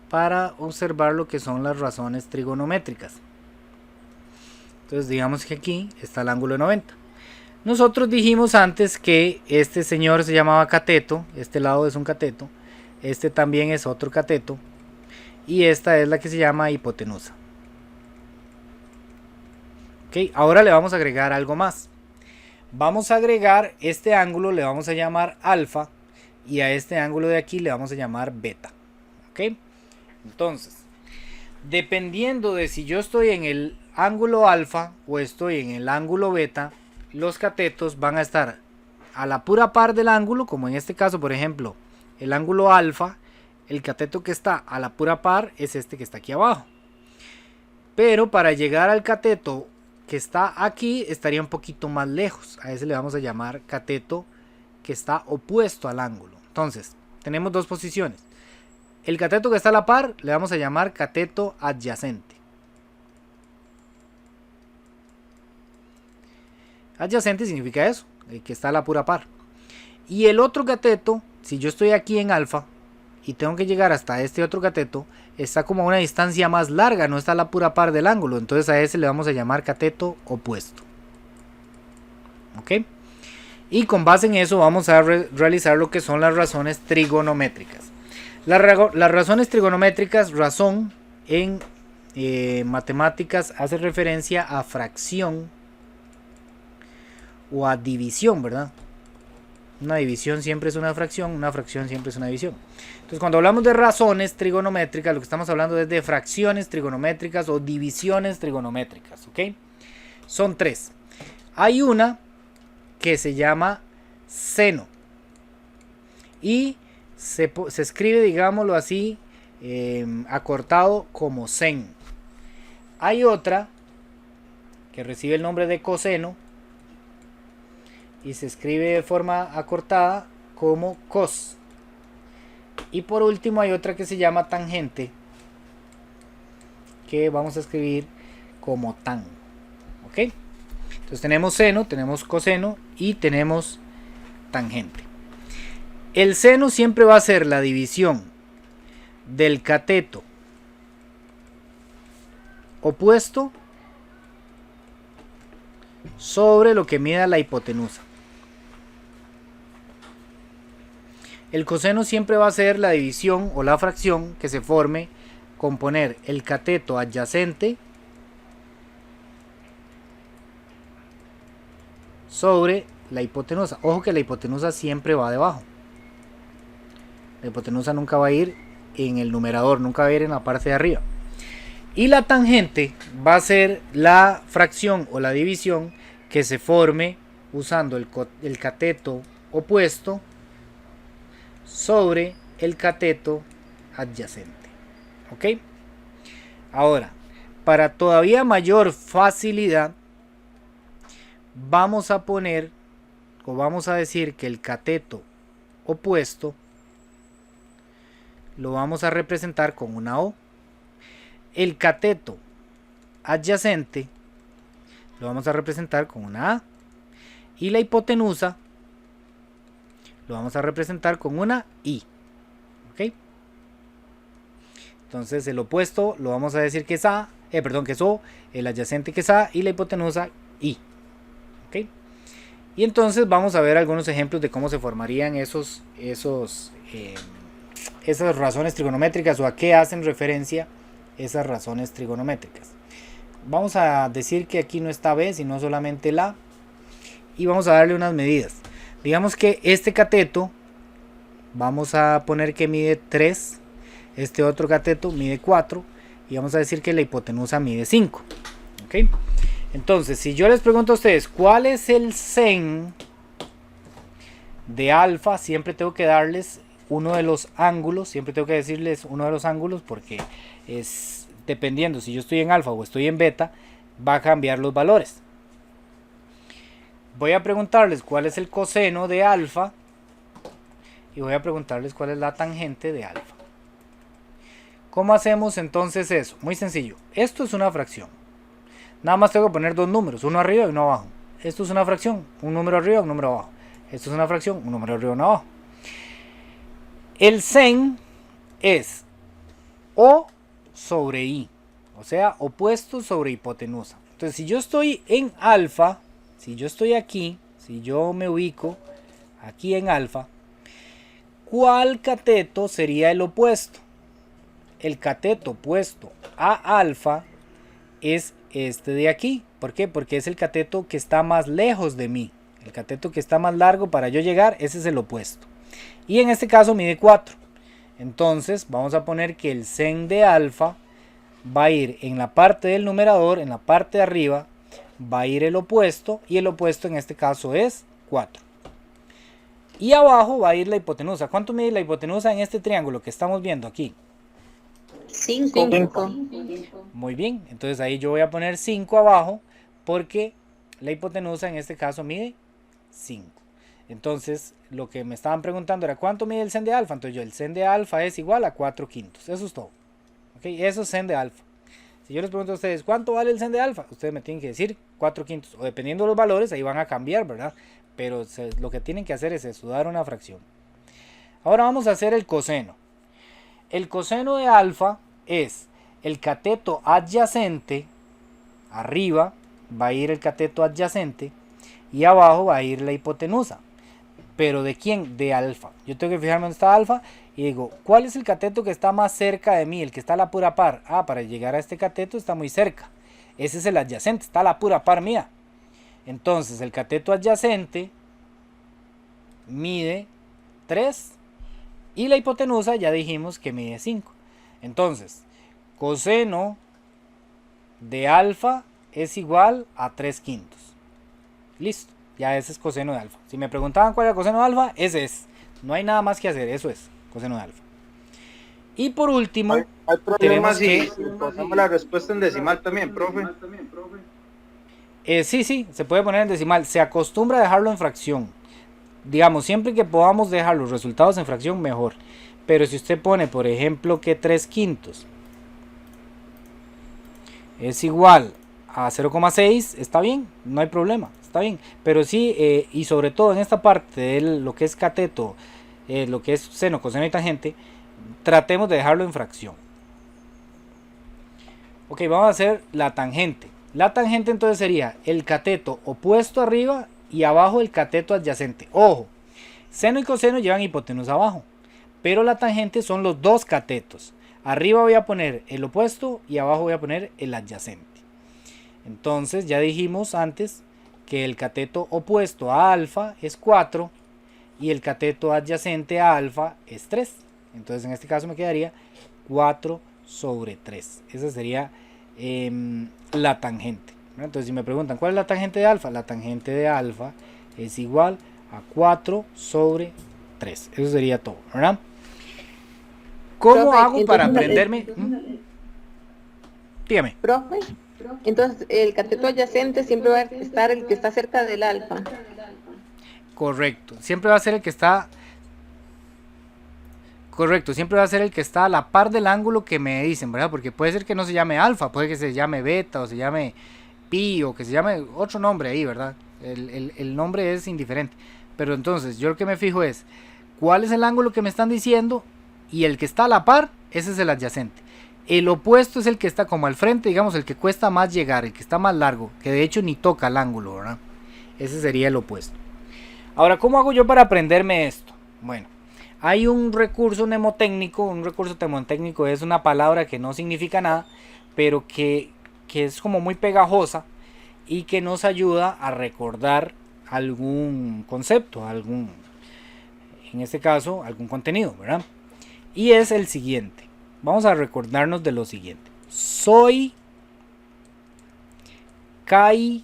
Speaker 1: para observar lo que son las razones trigonométricas. Entonces digamos que aquí está el ángulo de 90. Nosotros dijimos antes que este señor se llamaba cateto, este lado es un cateto, este también es otro cateto. Y esta es la que se llama hipotenusa. Ok, ahora le vamos a agregar algo más. Vamos a agregar este ángulo, le vamos a llamar alfa. Y a este ángulo de aquí le vamos a llamar beta. Ok, entonces, dependiendo de si yo estoy en el ángulo alfa o estoy en el ángulo beta, los catetos van a estar a la pura par del ángulo, como en este caso, por ejemplo, el ángulo alfa. El cateto que está a la pura par es este que está aquí abajo. Pero para llegar al cateto que está aquí estaría un poquito más lejos. A ese le vamos a llamar cateto que está opuesto al ángulo. Entonces, tenemos dos posiciones. El cateto que está a la par le vamos a llamar cateto adyacente. Adyacente significa eso, el que está a la pura par. Y el otro cateto, si yo estoy aquí en alfa y tengo que llegar hasta este otro cateto, está como a una distancia más larga, no está a la pura par del ángulo. Entonces a ese le vamos a llamar cateto opuesto. ¿Ok? Y con base en eso vamos a realizar lo que son las razones trigonométricas. Las razones trigonométricas, razón en matemáticas hace referencia a fracción o a división, ¿verdad? Una división siempre es una fracción siempre es una división. Entonces cuando hablamos de razones trigonométricas, lo que estamos hablando es de fracciones trigonométricas o divisiones trigonométricas, ¿ok? Son tres. Hay una que se llama seno y se escribe, digámoslo así, acortado como sen. Hay otra que recibe el nombre de coseno y se escribe de forma acortada como cos. Y por último hay otra que se llama tangente, que vamos a escribir como tan. ¿Ok? Entonces tenemos seno, tenemos coseno y tenemos tangente. El seno siempre va a ser la división del cateto opuesto sobre lo que mida la hipotenusa. El coseno siempre va a ser la división o la fracción que se forme con poner el cateto adyacente sobre la hipotenusa. Ojo que la hipotenusa siempre va debajo. La hipotenusa nunca va a ir en el numerador, nunca va a ir en la parte de arriba. Y la tangente va a ser la fracción o la división que se forme usando el cateto opuesto sobre el cateto adyacente. ¿Ok? Ahora, para todavía mayor facilidad, vamos a poner o vamos a decir que el cateto opuesto lo vamos a representar con una O. El cateto adyacente lo vamos a representar con una A. Y la hipotenusa lo vamos a representar con una I. ¿Ok? Entonces el opuesto lo vamos a decir que es A, que es O, el adyacente que es A y la hipotenusa I. ¿Ok? Y entonces vamos a ver algunos ejemplos de cómo se formarían esas razones trigonométricas o a qué hacen referencia esas razones trigonométricas. Vamos a decir que aquí no está B, sino solamente la A. Y vamos a darle unas medidas. Digamos que este cateto vamos a poner que mide 3, este otro cateto mide 4 y vamos a decir que la hipotenusa mide 5. ¿Ok? Entonces, si yo les pregunto a ustedes cuál es el sen de alfa, siempre tengo que darles uno de los ángulos, siempre tengo que decirles uno de los ángulos porque es dependiendo si yo estoy en alfa o estoy en beta, va a cambiar los valores. Voy a preguntarles cuál es el coseno de alfa y voy a preguntarles cuál es la tangente de alfa. ¿Cómo hacemos entonces eso? Muy sencillo. Esto es una fracción. Nada más tengo que poner dos números, uno arriba y uno abajo. Esto es una fracción, un número arriba y un número abajo. Esto es una fracción, un número arriba y uno abajo. El sen es O sobre I, o sea, opuesto sobre hipotenusa. Entonces, si yo estoy en alfa, si yo estoy aquí, si yo me ubico aquí en alfa, ¿cuál cateto sería el opuesto? El cateto opuesto a alfa es este de aquí. ¿Por qué? Porque es el cateto que está más lejos de mí. El cateto que está más largo para yo llegar, ese es el opuesto. Y en este caso mide 4. Entonces vamos a poner que el sen de alfa va a ir en la parte del numerador, en la parte de arriba, va a ir el opuesto y el opuesto en este caso es 4. Y abajo va a ir la hipotenusa. ¿Cuánto mide la hipotenusa en este triángulo que estamos viendo aquí?
Speaker 3: 5.
Speaker 1: Muy bien, entonces ahí yo voy a poner 5 abajo porque la hipotenusa en este caso mide 5. Entonces, lo que me estaban preguntando era ¿cuánto mide el sen de alfa? Entonces yo, el sen de alfa es igual a 4/5. Eso es todo. ¿Ok? Eso es sen de alfa. Si yo les pregunto a ustedes ¿cuánto vale el sen de alfa? Ustedes me tienen que decir 4/5. O dependiendo de los valores, ahí van a cambiar, ¿verdad? Pero lo que tienen que hacer es eso, dar una fracción. Ahora vamos a hacer el coseno. El coseno de alfa es el cateto adyacente. Arriba va a ir el cateto adyacente y abajo va a ir la hipotenusa. ¿Pero de quién? De alfa. Yo tengo que fijarme dónde está alfa y digo, ¿cuál es el cateto que está más cerca de mí? El que está a la pura par. Ah, para llegar a este cateto está muy cerca. Ese es el adyacente, está a la pura par mía. Entonces el cateto adyacente mide 3 y la hipotenusa ya dijimos que mide 5. Entonces, coseno de alfa es igual a 3/5. Listo, ya ese es coseno de alfa. Si me preguntaban cuál era coseno de alfa, ese es. No hay nada más que hacer, eso es coseno de alfa. Y por último,
Speaker 4: hay
Speaker 1: tenemos
Speaker 4: problemas
Speaker 1: que...
Speaker 4: si pasamos la respuesta en decimal también, profe.
Speaker 1: Sí, se puede poner en decimal. Se acostumbra a dejarlo en fracción. Digamos, siempre que podamos dejar los resultados en fracción, mejor. Pero si usted pone, por ejemplo, que 3/5 es igual a 0,6, está bien, no hay problema, está bien. Pero sí, y sobre todo en esta parte de lo que es cateto, lo que es seno, coseno y tangente, tratemos de dejarlo en fracción. Ok, vamos a hacer la tangente. La tangente entonces sería el cateto opuesto arriba y abajo el cateto adyacente. Ojo, seno y coseno llevan hipotenusa abajo, pero la tangente son los dos catetos. Arriba voy a poner el opuesto y abajo voy a poner el adyacente. Entonces ya dijimos antes que el cateto opuesto a alfa es 4 y el cateto adyacente a alfa es 3. Entonces en este caso me quedaría 4/3. Esa sería la tangente. Entonces si me preguntan ¿cuál es la tangente de alfa? La tangente de alfa es igual a 4/3. Eso sería todo, ¿verdad? ¿Cómo
Speaker 7: Profe,
Speaker 1: hago para
Speaker 7: entonces,
Speaker 1: aprenderme? Dígame.
Speaker 7: Profe, entonces el cateto adyacente siempre va a estar el que está cerca del alfa.
Speaker 1: Correcto. Siempre va a ser el que está... Correcto, siempre va a ser el que está a la par del ángulo que me dicen, ¿verdad? Porque puede ser que no se llame alfa, puede que se llame beta o se llame pi o que se llame otro nombre ahí, ¿verdad? El nombre es indiferente. Pero entonces yo lo que me fijo es cuál es el ángulo que me están diciendo y el que está a la par, ese es el adyacente. El opuesto es el que está como al frente, digamos, el que cuesta más llegar, el que está más largo, que de hecho ni toca el ángulo, ¿verdad? Ese sería el opuesto. Ahora, ¿cómo hago yo para aprenderme esto? Bueno, hay un recurso mnemotécnico. Un recurso mnemotécnico es una palabra que no significa nada, pero que es como muy pegajosa y que nos ayuda a recordar algún concepto, en este caso, algún contenido, ¿verdad? Y es el siguiente. Vamos a recordarnos de lo siguiente. Soy, kai,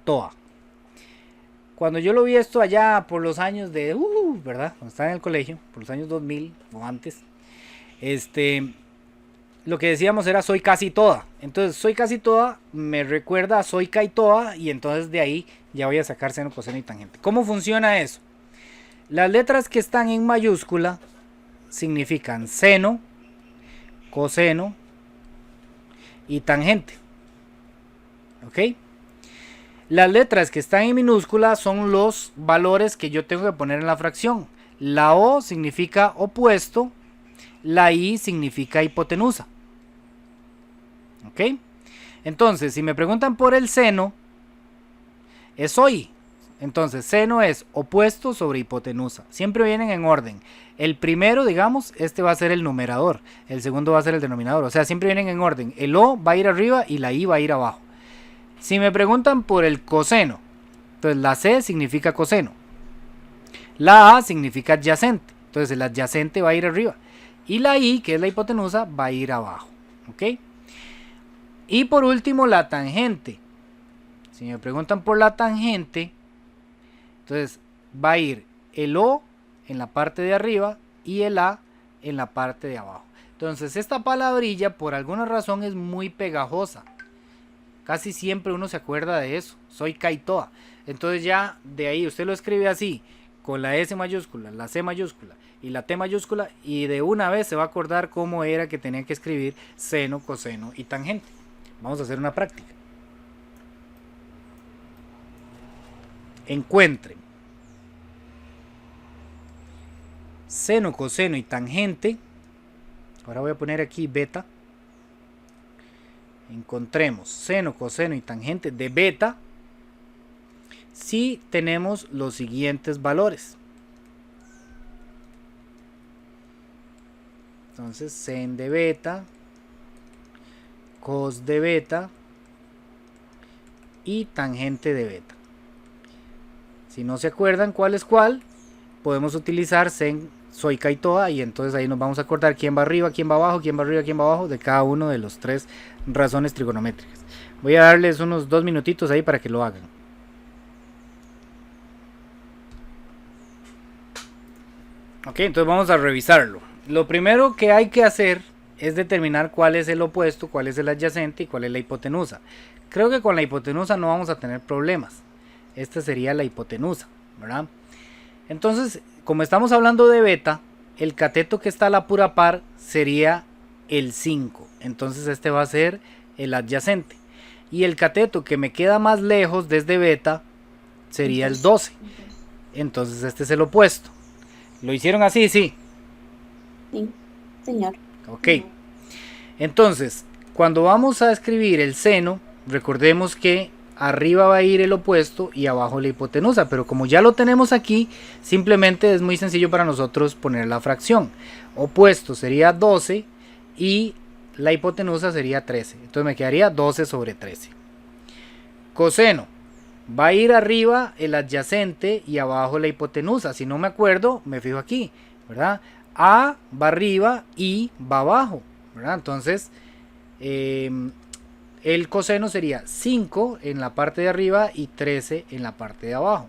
Speaker 1: toa. Cuando yo lo vi esto allá por los años de, ¿verdad? Cuando estaba en el colegio, por los años 2000 o antes, lo que decíamos era soy casi toda. Entonces soy casi toda me recuerda a soy kai toa y entonces de ahí ya voy a sacar seno, coseno y tangente. ¿Cómo funciona eso? Las letras que están en mayúscula significan seno, coseno y tangente. ¿Ok? Las letras que están en minúscula son los valores que yo tengo que poner en la fracción. La O significa opuesto, la I significa hipotenusa. ¿Ok? Entonces, si me preguntan por el seno, es hoy. Entonces, seno es opuesto sobre hipotenusa. Siempre vienen en orden. El primero, digamos, este va a ser el numerador. El segundo va a ser el denominador. O sea, siempre vienen en orden. El O va a ir arriba y la I va a ir abajo. Si me preguntan por el coseno, entonces la C significa coseno. La A significa adyacente. Entonces el adyacente va a ir arriba. Y la I, que es la hipotenusa, va a ir abajo. ¿Ok? Y por último, la tangente. Si me preguntan por la tangente, entonces va a ir el O en la parte de arriba y el A en la parte de abajo. Entonces esta palabrilla por alguna razón es muy pegajosa. Casi siempre uno se acuerda de eso, soy Kaitoa. Entonces ya de ahí usted lo escribe así, con la S mayúscula, la C mayúscula y la T mayúscula, y de una vez se va a acordar cómo era que tenía que escribir seno, coseno y tangente. Vamos a hacer una práctica. Encuentren seno, coseno y tangente. Ahora voy a poner aquí beta. Encontremos seno, coseno y tangente de beta si tenemos los siguientes valores. Entonces sen de beta, cos de beta y tangente de beta. Si no se acuerdan cuál es cuál, podemos utilizar sen soy Kaitoa, y entonces ahí nos vamos a acordar quién va arriba, quién va abajo, quién va arriba, quién va abajo de cada uno de los 3 razones trigonométricas. Voy a darles unos 2 minutitos ahí para que lo hagan. Ok, entonces vamos a revisarlo. Lo primero que hay que hacer es determinar cuál es el opuesto, cuál es el adyacente y cuál es la hipotenusa. Creo que con la hipotenusa no vamos a tener problemas. Esta sería la hipotenusa, ¿verdad? Entonces, como estamos hablando de beta, el cateto que está a la pura par sería el 5. Entonces este va a ser el adyacente. Y el cateto que me queda más lejos desde beta sería el 12. Entonces este es el opuesto. ¿Lo hicieron así? Sí.
Speaker 3: Sí, señor.
Speaker 1: Ok. Entonces, cuando vamos a escribir el seno, recordemos que arriba va a ir el opuesto y abajo la hipotenusa, pero como ya lo tenemos aquí, simplemente es muy sencillo para nosotros poner la fracción. Opuesto sería 12 y la hipotenusa sería 13, entonces me quedaría 12 sobre 13. Coseno, va a ir arriba el adyacente y abajo la hipotenusa. Si no me acuerdo, me fijo aquí, ¿verdad? A va arriba y va abajo, ¿verdad? Entonces el coseno sería 5 en la parte de arriba y 13 en la parte de abajo.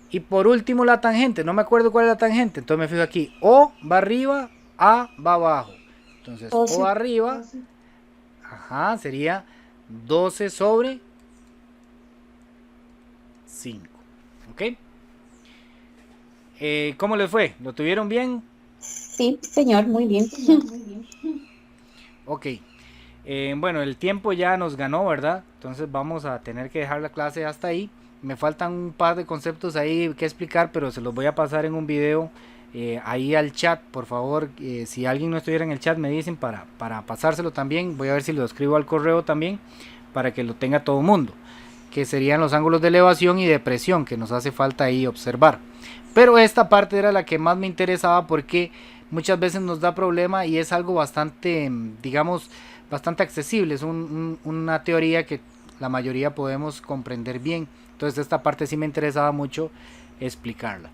Speaker 1: Y por último la tangente, no me acuerdo cuál es la tangente, entonces me fijo aquí. O va arriba, A va abajo. Entonces O arriba, ajá, sería 12 sobre 5. ¿Ok? ¿Cómo les fue? ¿Lo tuvieron bien?
Speaker 3: Sí, señor, muy bien.
Speaker 1: Ok. Bueno, el tiempo ya nos ganó, ¿verdad? Entonces vamos a tener que dejar la clase hasta ahí. Me faltan un par de conceptos ahí que explicar, pero se los voy a pasar en un video ahí al chat. Por favor, si alguien no estuviera en el chat me dicen para pasárselo también. Voy a ver si lo escribo al correo también para que lo tenga todo el mundo, que serían los ángulos de elevación y de presión que nos hace falta ahí observar. Pero esta parte era la que más me interesaba porque muchas veces nos da problema y es algo bastante, digamos, bastante accesible. Es una teoría que la mayoría podemos comprender bien. Entonces esta parte sí me interesaba mucho explicarla.